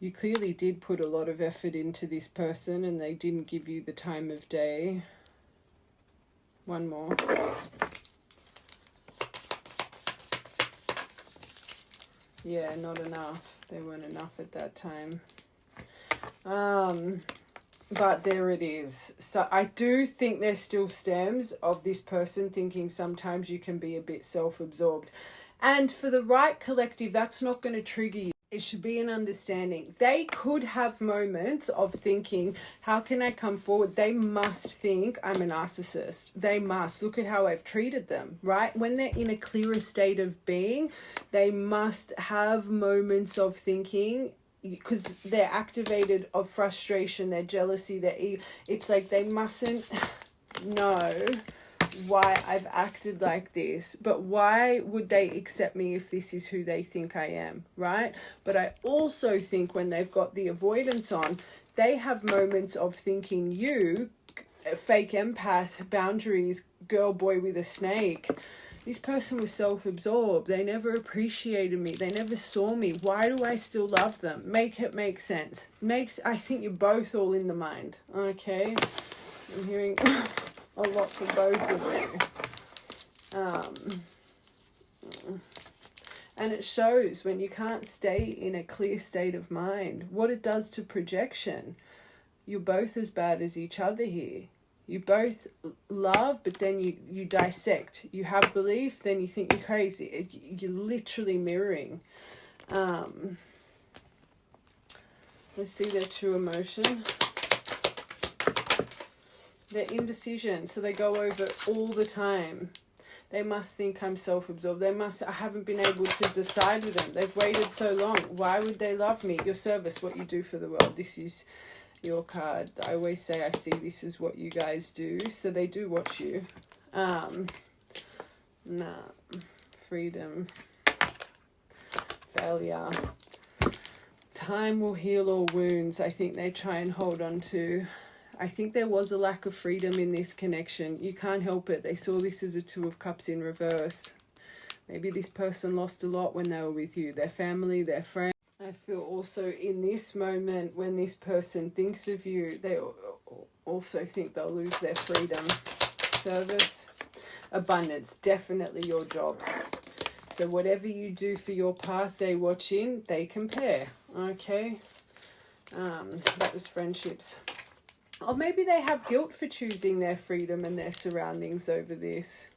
You clearly did put a lot of effort into this person and they didn't give you the time of day. One more. Yeah, not enough. They weren't enough at that time. But there it is. So I do think there's still stems of this person thinking sometimes you can be a bit self-absorbed. And for the right collective, that's not going to trigger you. It should be an understanding. They could have moments of thinking, how can I come forward? They must think I'm a narcissist. They must. Look at how I've treated them, right? When they're in a clearer state of being, they must have moments of thinking, because they're activated of frustration, their jealousy, it's like they mustn't know why I've acted like this, but why would they accept me if this is who they think I am, right? But I also think when they've got the avoidance on, they have moments of thinking you, fake empath, boundaries, girl, boy with a snake. This person was self-absorbed. They never appreciated me. They never saw me. Why do I still love them? Make it make sense. I think you're both all in the mind, okay? I'm hearing... a lot for both of you. And it shows when you can't stay in a clear state of mind, what it does to projection. You're both as bad as each other here. You both love, but then you dissect. You have belief, then you think you're crazy. You're literally mirroring. Let's see their true emotion. They're indecision, so they go over all the time. They must think I'm self-absorbed. I haven't been able to decide with them. They've waited so long. Why would they love me? Your service, what you do for the world. This is your card. I always say I see this is what you guys do. So they do watch you. Freedom. Failure. Time will heal all wounds. I think they try and hold on to... I think there was a lack of freedom in this connection. You can't help it. They saw this as a 2 of Cups in reverse. Maybe this person lost a lot when they were with you. Their family, their friends. I feel also in this moment when this person thinks of you, they also think they'll lose their freedom. Service. Abundance. Definitely your job. So whatever you do for your path, they watch in, they compare. Okay? That was friendships. Or maybe they have guilt for choosing their freedom and their surroundings over this.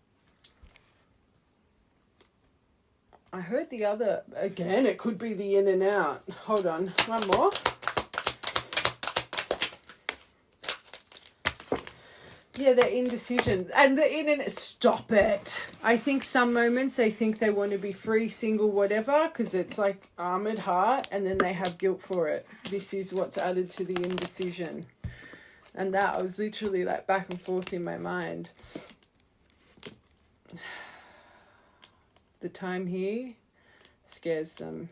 I heard the other, again, it could be the in and out. Hold on, one more. Yeah, their indecision. And the internet, stop it. I think some moments they think they want to be free, single, whatever, because it's like armored heart, and then they have guilt for it. This is what's added to the indecision. And that was literally like back and forth in my mind. The time here scares them.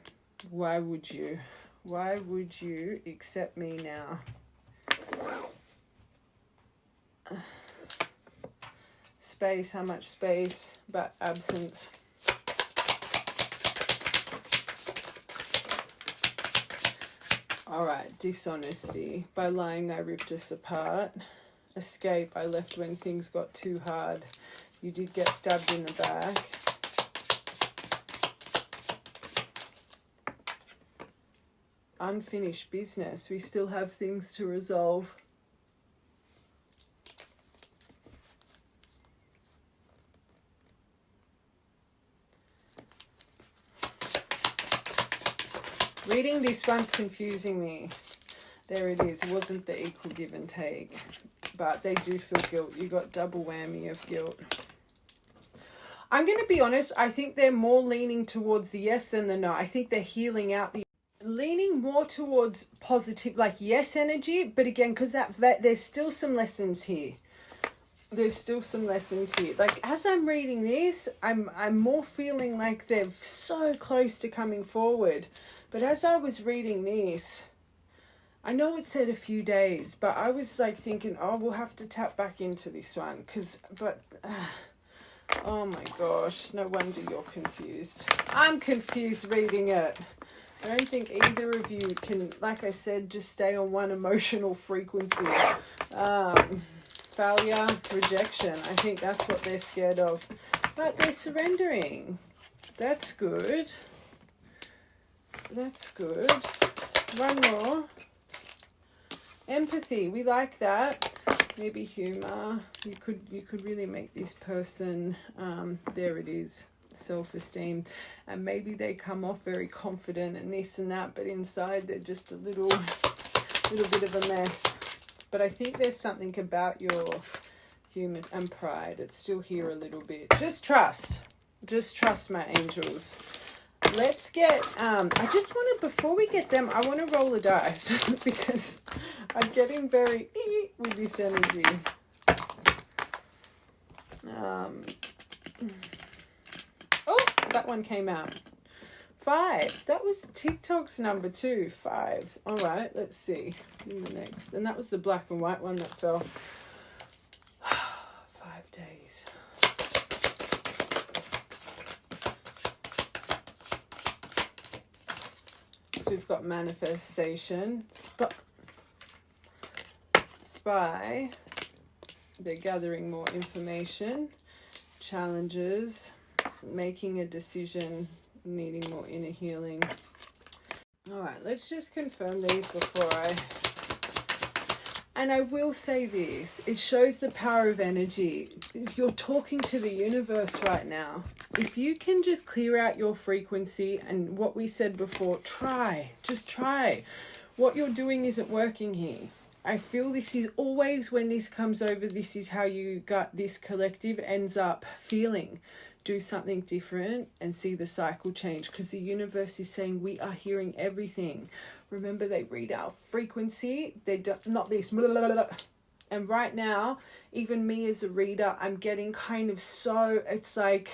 Why would you? Why would you accept me now? Space, how much space, but absence. All right, dishonesty. By lying, I ripped us apart. Escape, I left when things got too hard. You did get stabbed in the back. Unfinished business. We still have things to resolve. Reading this one's confusing me. There it is. It wasn't the equal give and take. But they do feel guilt. You got double whammy of guilt. I'm going to be honest. I think they're more leaning towards the yes than the no. I think they're healing out the... Leaning more towards positive, like yes energy. But again, because there's still some lessons here. There's still some lessons here. Like, as I'm reading this, I'm more feeling like they're so close to coming forward. But as I was reading this, I know it said a few days, but I was like thinking, oh, we'll have to tap back into this one. Oh my gosh, no wonder you're confused. I'm confused reading it. I don't think either of you can, like I said, just stay on one emotional frequency. Failure, rejection. I think that's what they're scared of. But they're surrendering. That's good. That's good. One more. Empathy. We like that. Maybe humor. You could really make this person, there it is, self-esteem. And maybe they come off very confident and this and that, but inside they're just a little bit of a mess. But I think there's something about your human and pride. It's still here a little bit. Just trust. Just trust, my angels. Let's get, I just want to, before we get them, I want to roll a dice because I'm getting very with this energy. Oh, that one came out. 5. That was TikTok's number 2. 5. All right, let's see. In the next. And that was the black and white one that fell. 5 days. So we've got manifestation, spy, they're gathering more information, challenges, making a decision, needing more inner healing. All right, let's just confirm these before and I will say this, it shows the power of energy. You're talking to the universe right now. If you can just clear out your frequency and what we said before, just try. What you're doing isn't working here. I feel this is always when this comes over, this is how you got this collective ends up feeling. Do something different and see the cycle change, because the universe is saying we are hearing everything. Remember, they read our frequency. They don't, not this. Blah, blah, blah, blah. And right now, even me as a reader, I'm getting kind of so, it's like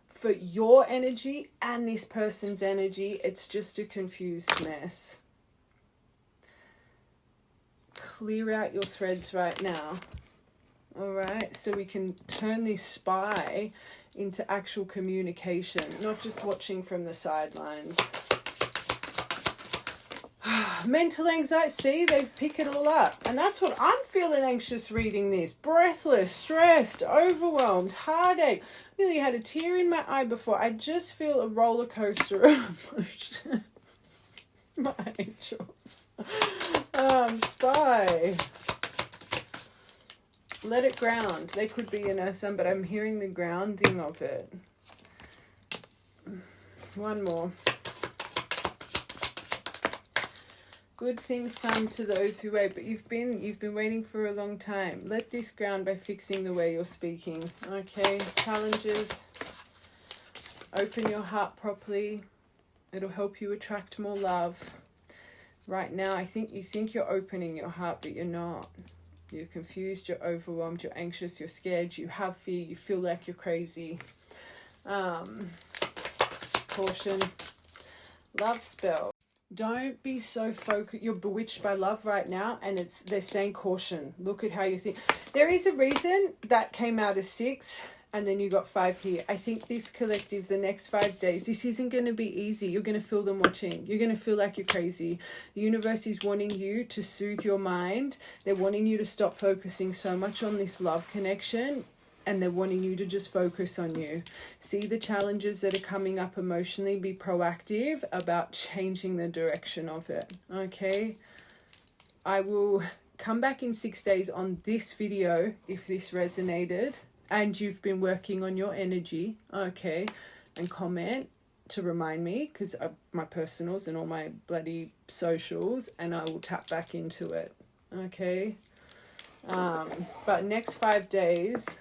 for your energy and this person's energy, it's just a confused mess. Clear out your threads right now. All right, so we can turn this spy into actual communication, not just watching from the sidelines. Mental anxiety, see, they pick it all up. And that's what I'm feeling anxious reading this. Breathless, stressed, overwhelmed, heartache. Nearly had a tear in my eye before. I just feel a roller coaster of emotion. My angels. Spy. Let it ground. They could be in SM, but I'm hearing the grounding of it. One more. Good things come to those who wait, but you've been waiting for a long time. Let this ground by fixing the way you're speaking. Okay, challenges. Open your heart properly. It'll help you attract more love. Right now, I think you think you're opening your heart, but you're not. You're confused, you're overwhelmed, you're anxious, you're scared, you have fear, you feel like you're crazy. Caution. Love spell. Don't be so focused. You're bewitched by love right now, and they're saying caution. Look at how you think. There is a reason that came out as 6, and then you got 5 here. I think this collective, the next 5 days, this isn't going to be easy. You're going to feel them watching. You're going to feel like you're crazy. The universe is wanting you to soothe your mind. They're wanting you to stop focusing so much on this love connection, and they're wanting you to just focus on you. See the challenges that are coming up emotionally. Be proactive about changing the direction of it. Okay? I will come back in 6 days on this video if this resonated and you've been working on your energy. Okay? And comment to remind me, because my personals and all my bloody socials, and I will tap back into it. Okay? But next 5 days,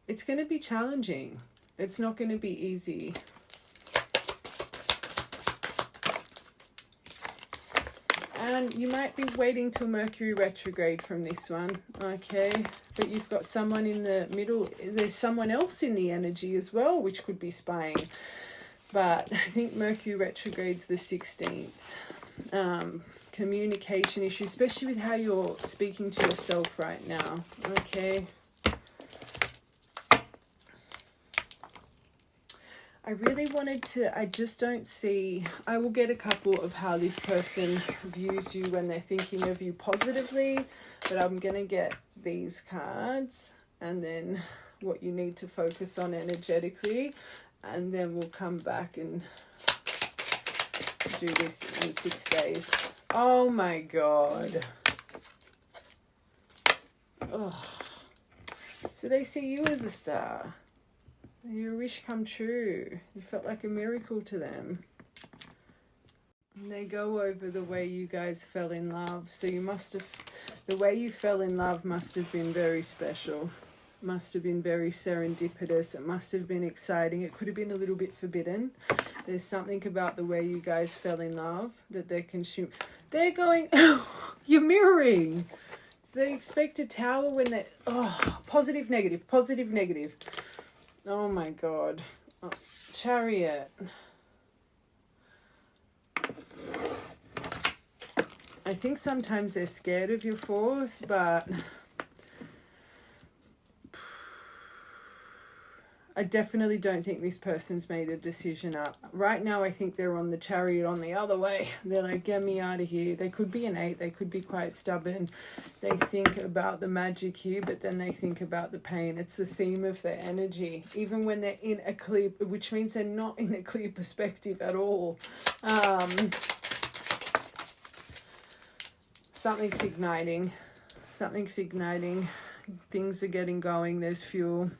it's going to be challenging. It's not going to be easy. And you might be waiting till Mercury retrograde from this one, okay? But you've got someone in the middle. There's someone else in the energy as well, which could be spying. But I think Mercury retrograde's the 16th. Communication issues, especially with how you're speaking to yourself right now, okay? I really wanted to, I just don't see, I will get a couple of how this person views you when they're thinking of you positively, but I'm going to get these cards and then what you need to focus on energetically, and then we'll come back and do this in 6 days. Oh my God. Oh. So they see you as a star. Your wish come true. You felt like a miracle to them. And they go over the way you guys fell in love. So you must have, the way you fell in love must have been very special. Must have been very serendipitous. It must have been exciting. It could have been a little bit forbidden. There's something about the way you guys fell in love that they consume. They're going, oh, you're mirroring. So they expect a tower when they, oh, positive, negative, positive, negative. Oh my God. Oh, Chariot. I think sometimes they're scared of your force, but I definitely don't think this person's made a decision up. Right now, I think they're on the Chariot on the other way. They're like, get me out of here. They could be an 8. They could be quite stubborn. They think about the magic here, but then they think about the pain. It's the theme of their energy. Even when they're in a clear, which means they're not in a clear perspective at all. Something's igniting. Something's igniting. Things are getting going. There's fuel.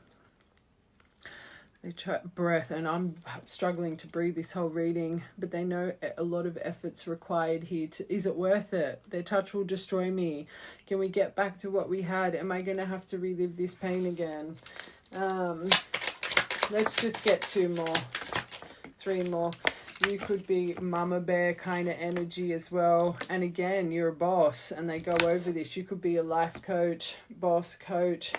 They try breath, and I'm struggling to breathe this whole reading, but they know a lot of effort's required here. Is it worth it? Their touch will destroy me. Can we get back to what we had? Am I going to have to relive this pain again? Let's just get 2 more, 3 more. You could be mama bear kind of energy as well. And again, you're a boss, and they go over this. You could be a life coach, boss coach,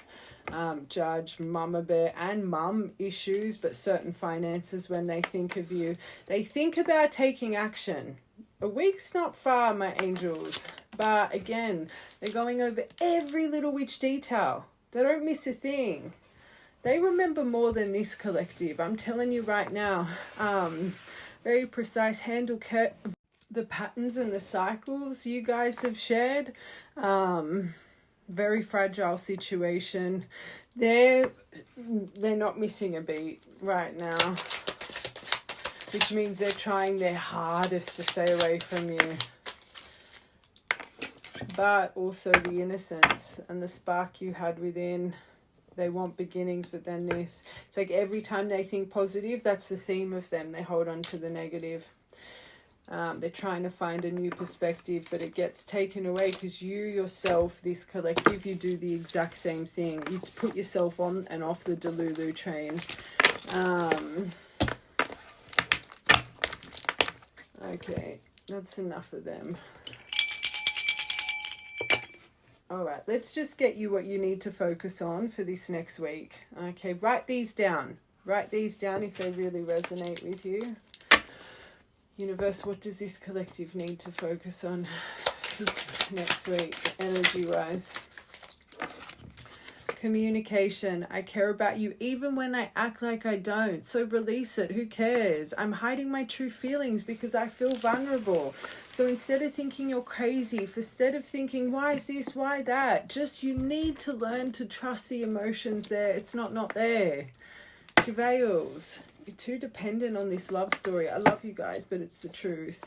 judge, mama bear, and mum issues, but certain finances when they think of you. They think about taking action. A week's not far, my angels. But again, they're going over every little witch detail. They don't miss a thing. They remember more than this collective. I'm telling you right now. Very precise, handle the patterns and the cycles you guys have shared. Very fragile situation. They're not missing a beat right now, which means they're trying their hardest to stay away from you. But also the innocence and the spark you had within. They want beginnings, but then this. It's like every time they think positive, that's the theme of them. They hold on to the negative. They're trying to find a new perspective, but it gets taken away because you yourself, this collective, you do the exact same thing. You put yourself on and off the Delulu train. Okay, that's enough of them. All right, let's just get you what you need to focus on for this next week. Okay, write these down. Write these down if they really resonate with you. Universe, what does this collective need to focus on this next week, energy-wise? Communication. I care about you even when I act like I don't. So release it. Who cares? I'm hiding my true feelings because I feel vulnerable. So instead of thinking you're crazy, instead of thinking, why is this, why that? Just you need to learn to trust the emotions there. It's not there. Travails. You're too dependent on this love story. I love you guys, but it's the truth.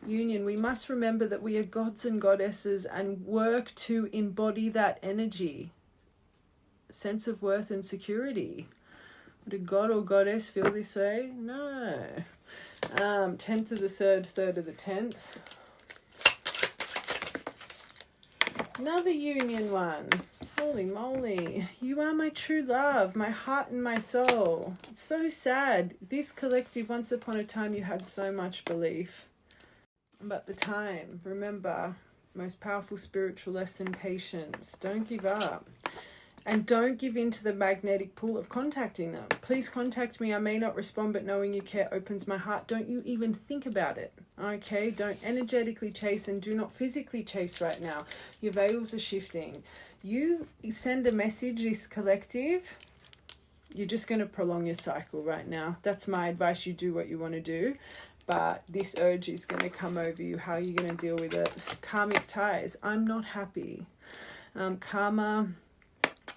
Union. We must remember that we are gods and goddesses and work to embody that energy. Sense of worth and security. Would a god or goddess feel this way? No. 10th of the 3rd, 3rd of the 10th. Another union one. Holy moly. You are my true love, my heart and my soul. It's so sad. This collective, once upon a time, you had so much belief. But the time, remember, most powerful spiritual lesson, patience. Don't give up. And don't give in to the magnetic pull of contacting them. Please contact me. I may not respond, but knowing you care opens my heart. Don't you even think about it. Okay? Don't energetically chase and do not physically chase right now. Your veils are shifting. You send a message, this collective, you're just going to prolong your cycle right now. That's my advice. You do what you want to do. But this urge is going to come over you. How are you going to deal with it? Karmic ties. I'm not happy. Karma.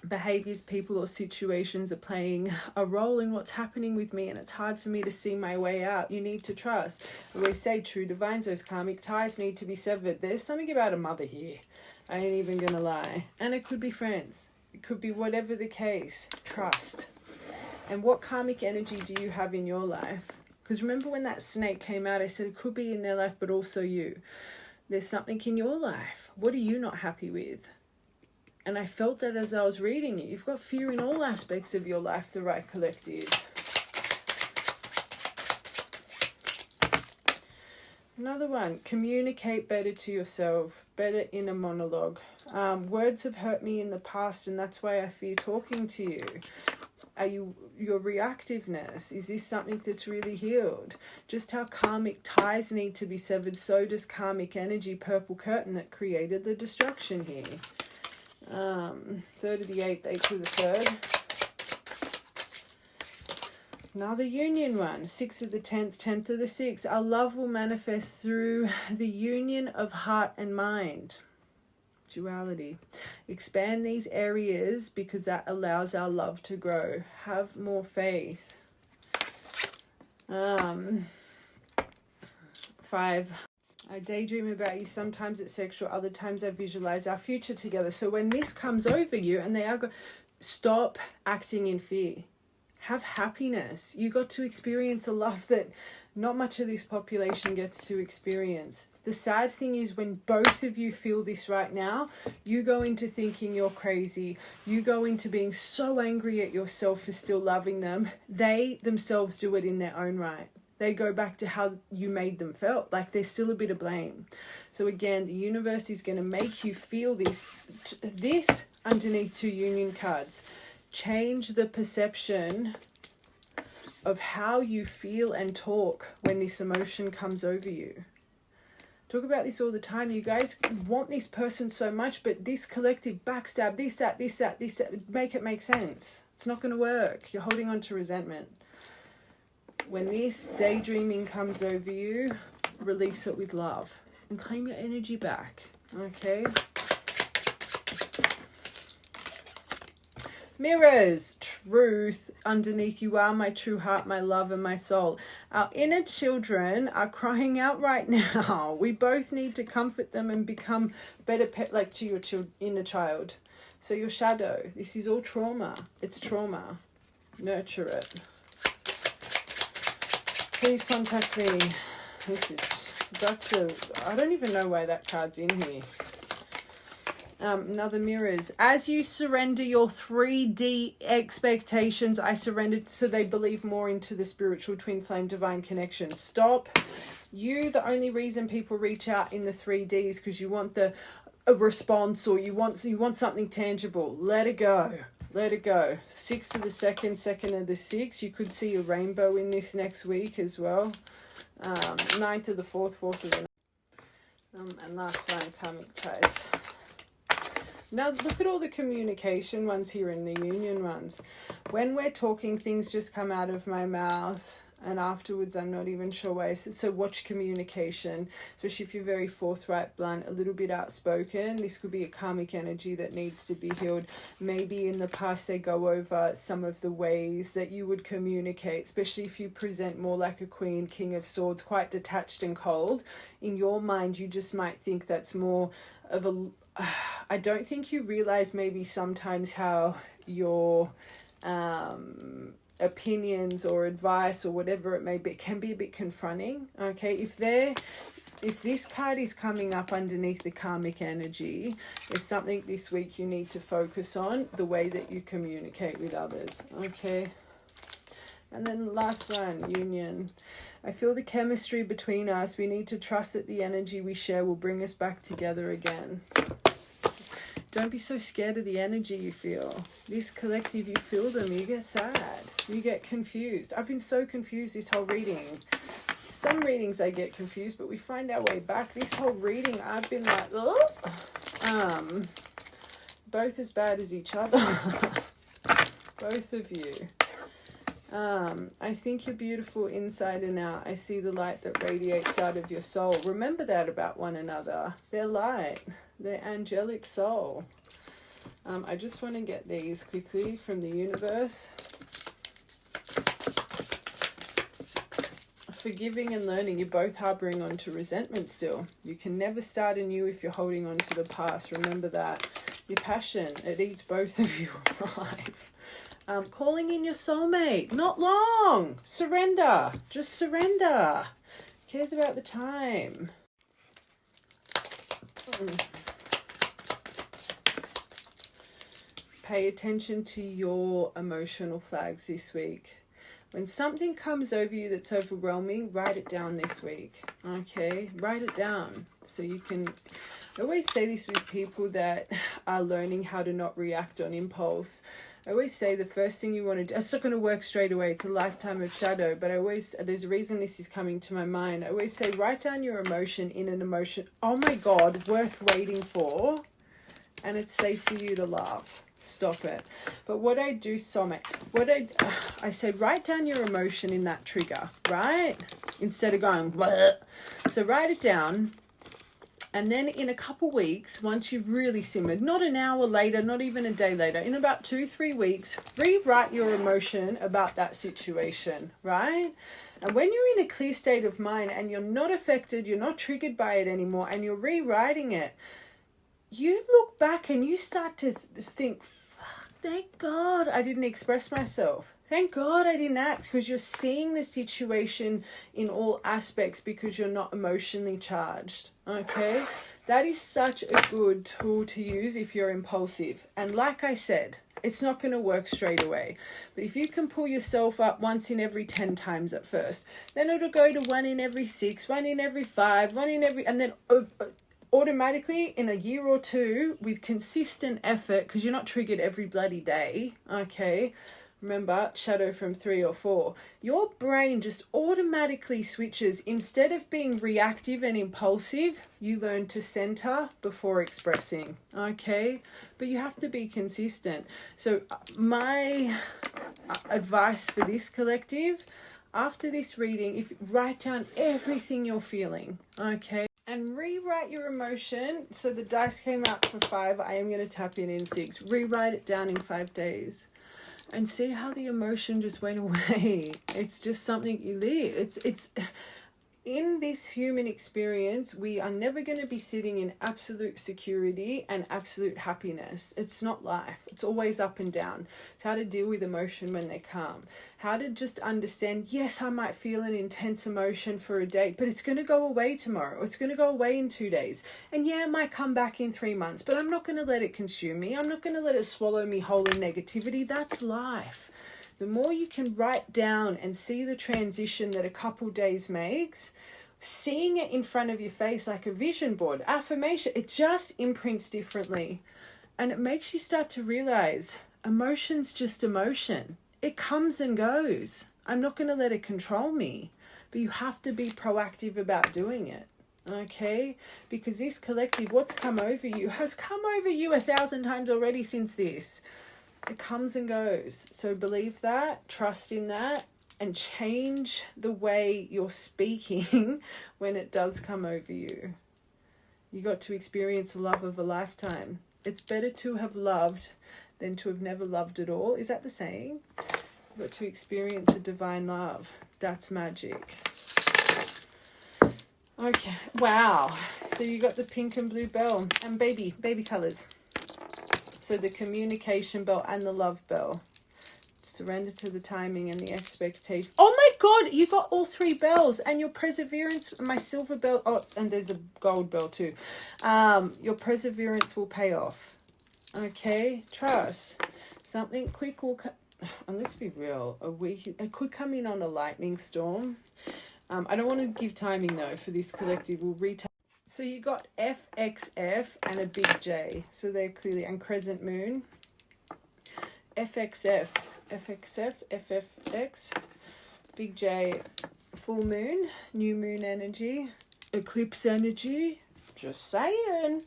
Behaviors, people or situations are playing a role in what's happening with me, and it's hard for me to see my way out. You need to trust. I always say true divines, those karmic ties need to be severed. There's something about a mother here. I ain't even gonna lie. And it could be friends. It could be whatever the case. Trust. And what karmic energy do you have in your life? Because remember when that snake came out, I said it could be in their life, but also you. There's something in your life. What are you not happy with? And I felt that as I was reading it. You've got fear in all aspects of your life, the right collective. Another one, communicate better to yourself, better inner monologue. Words have hurt me in the past, and that's why I fear talking to you. Are you, your reactiveness, is this something that's really healed? Just how karmic ties need to be severed, so does karmic energy, purple curtain that created the destruction here. 3rd of the 8th, 8th of the 3rd. Another union one. 6th of the 10th, 10th of the 6th. Our love will manifest through the union of heart and mind. Duality. Expand these areas because that allows our love to grow. Have more faith. 5. I daydream about you. Sometimes it's sexual. Other times I visualize our future together. So when this comes over you and they are stop acting in fear. Have happiness. You got to experience a love that not much of this population gets to experience. The sad thing is when both of you feel this right now, you go into thinking you're crazy. You go into being so angry at yourself for still loving them. They themselves do it in their own right. They go back to how you made them feel. Like there's still a bit of blame. So again, the universe is going to make you feel this underneath 2 union cards. Change the perception of how you feel and talk when this emotion comes over you. Talk about this all the time. You guys want this person so much, but this collective backstab, this, that, make it make sense. It's not going to work. You're holding on to resentment. When this daydreaming comes over you, release it with love and claim your energy back. Okay? Mirrors, truth underneath. You are my true heart, my love, and my soul. Our inner children are crying out right now. We both need to comfort them and become better to your inner child. So your shadow, this is all trauma. It's trauma. Nurture it. Please contact me. This is I don't even know why that card's in here. Another mirrors. As you surrender your 3D expectations, I surrendered so they believe more into the spiritual twin flame divine connection. Stop. The only reason people reach out in the 3D is because you want a response, or you want something tangible. Let it go. Let it go. 6 of the second of the 6. You could see a rainbow in this next week as well. 9th of the 4th of the and last one, karmic ties. Now look at all the communication ones here and the union ones. When we're talking, things just come out of my mouth, and afterwards I'm not even sure why. So watch communication, especially if you're very forthright, blunt, a little bit outspoken. This could be a karmic energy that needs to be healed. Maybe in the past they go over some of the ways that you would communicate, especially if you present more like a queen, king of swords, quite detached and cold. In your mind, you just might think that's more of a... I don't think you realize maybe sometimes how your opinions or advice or whatever it may be can be a bit confronting. Okay, if this card is coming up underneath the karmic energy, there's something this week you need to focus on, the way that you communicate with others. Okay, and then the last one, union. I feel the chemistry between us. We need to trust that the energy we share will bring us back together again. Don't be so scared of the energy you feel. This collective, you feel them, you get sad, you get confused. I've been so confused this whole reading. Some readings I get confused, but we find our way back. This whole reading, I've been like, oh, both as bad as each other. Both of you. I think you're beautiful inside and out. I see the light that radiates out of your soul. Remember that about one another. They're light. They're angelic soul. I just want to get these quickly from the universe. Forgiving and learning. You're both harboring onto resentment still. You can never start anew if you're holding on to the past. Remember that. Your passion, it eats both of you alive. Calling in your soulmate. Not long. Surrender. Just surrender. Cares about the time. Pay attention to your emotional flags this week. When something comes over you that's overwhelming, write it down this week. Okay? Write it down so you can... I always say this with people that are learning how to not react on impulse. I always say the first thing you want to do, it's not going to work straight away. It's a lifetime of shadow, but there's a reason this is coming to my mind. I always say, write down your emotion in an emotion, oh my God, worth waiting for, and it's safe for you to laugh. Stop it. But what I do, I say, write down your emotion in that trigger, right? Instead of going, bleh. So write it down. And then in a couple weeks, once you've really simmered, not an hour later, not even a day later, in about 2-3 weeks, rewrite your emotion about that situation, right? And when you're in a clear state of mind and you're not affected, you're not triggered by it anymore, and you're rewriting it, you look back and you start to think, thank God I didn't express myself. Thank God I didn't act, because you're seeing the situation in all aspects because you're not emotionally charged, okay? That is such a good tool to use if you're impulsive. And like I said, it's not going to work straight away. But if you can pull yourself up once in every 10 times at first, then it'll go to 1 in every 6, 1 in every 5, 1 in every... And then... automatically in a year or two with consistent effort, because you're not triggered every bloody day, okay? Remember, shadow from 3 or 4. Your brain just automatically switches. Instead of being reactive and impulsive, you learn to center before expressing, okay? But you have to be consistent. So my advice for this collective, after this reading, write down everything you're feeling, okay? And rewrite your emotion. So the dice came out for 5. I am going to tap in 6. Rewrite it down in 5 days. And see how the emotion just went away. It's just something you live. in this human experience, we are never going to be sitting in absolute security and absolute happiness. It's not life. It's always up and down. It's how to deal with emotion when they come. How to just understand, yes, I might feel an intense emotion for a day, but it's going to go away tomorrow. It's going to go away in 2 days. And yeah, it might come back in 3 months, but I'm not going to let it consume me. I'm not going to let it swallow me whole in negativity. That's life. The more you can write down and see the transition that a couple days makes, seeing it in front of your face like a vision board, affirmation, it just imprints differently. And it makes you start to realize emotion's just emotion. It comes and goes. I'm not going to let it control me. But you have to be proactive about doing it. Okay? Because this collective, what's come over you, has come over you 1,000 times already since this. It comes and goes. So believe that, trust in that, and change the way you're speaking when it does come over you. You got to experience the love of a lifetime. It's better to have loved than to have never loved at all. Is that the saying? You got to experience a divine love. That's magic. Okay. Wow. So you got the pink and blue bell and baby colors. So the communication bell and the love bell. Surrender to the timing and the expectation. Oh my God, you got all 3 bells, and your perseverance, my silver bell. Oh, and there's a gold bell too. Your perseverance will pay off. Okay, trust. Something quick will come. And let's be real, it could come in on a lightning storm. I don't want to give timing though for this collective. We'll retake. So you got FXF and a big J. So they're clearly, and crescent moon. FXF, FFX, big J, full moon, new moon energy, eclipse energy, just saying.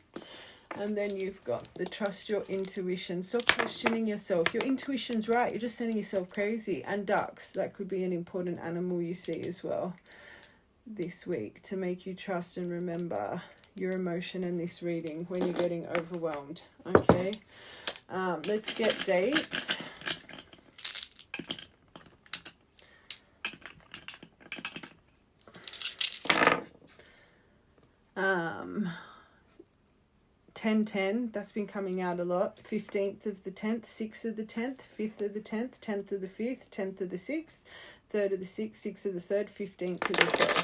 And then you've got the trust your intuition. Stop questioning yourself. Your intuition's right. You're just sending yourself crazy. And ducks, that could be an important animal you see as well this week to make you trust and remember your emotion in this reading when you're getting overwhelmed. Okay, let's get dates. Um, 10/10, that's been coming out a lot. 15th of the 10th, 6th of the 10th, 5th of the 10th, 10th of the 5th, 10th of the 6th, 3rd of the 6th, 6th of the 3rd, 15th of the 3rd.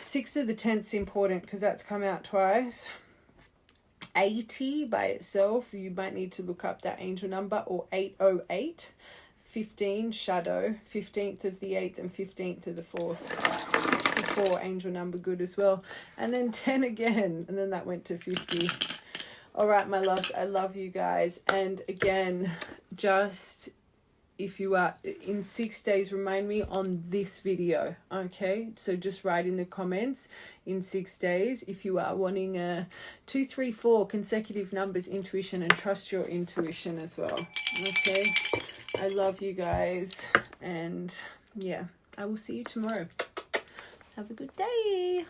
6th of the 10th is important because that's come out twice. 80 by itself, you might need to look up that angel number, or 808. 15, shadow, 15th of the 8th and 15th of the 4th. 64, angel number, good as well. And then 10 again, and then that went to 50. All right, my loves, I love you guys. And again, just if you are in 6 days, remind me on this video. Okay, so just write in the comments in 6 days if you are wanting a 2, 3, 4 consecutive numbers intuition, and trust your intuition as well. Okay, I love you guys, and yeah, I will see you tomorrow. Have a good day.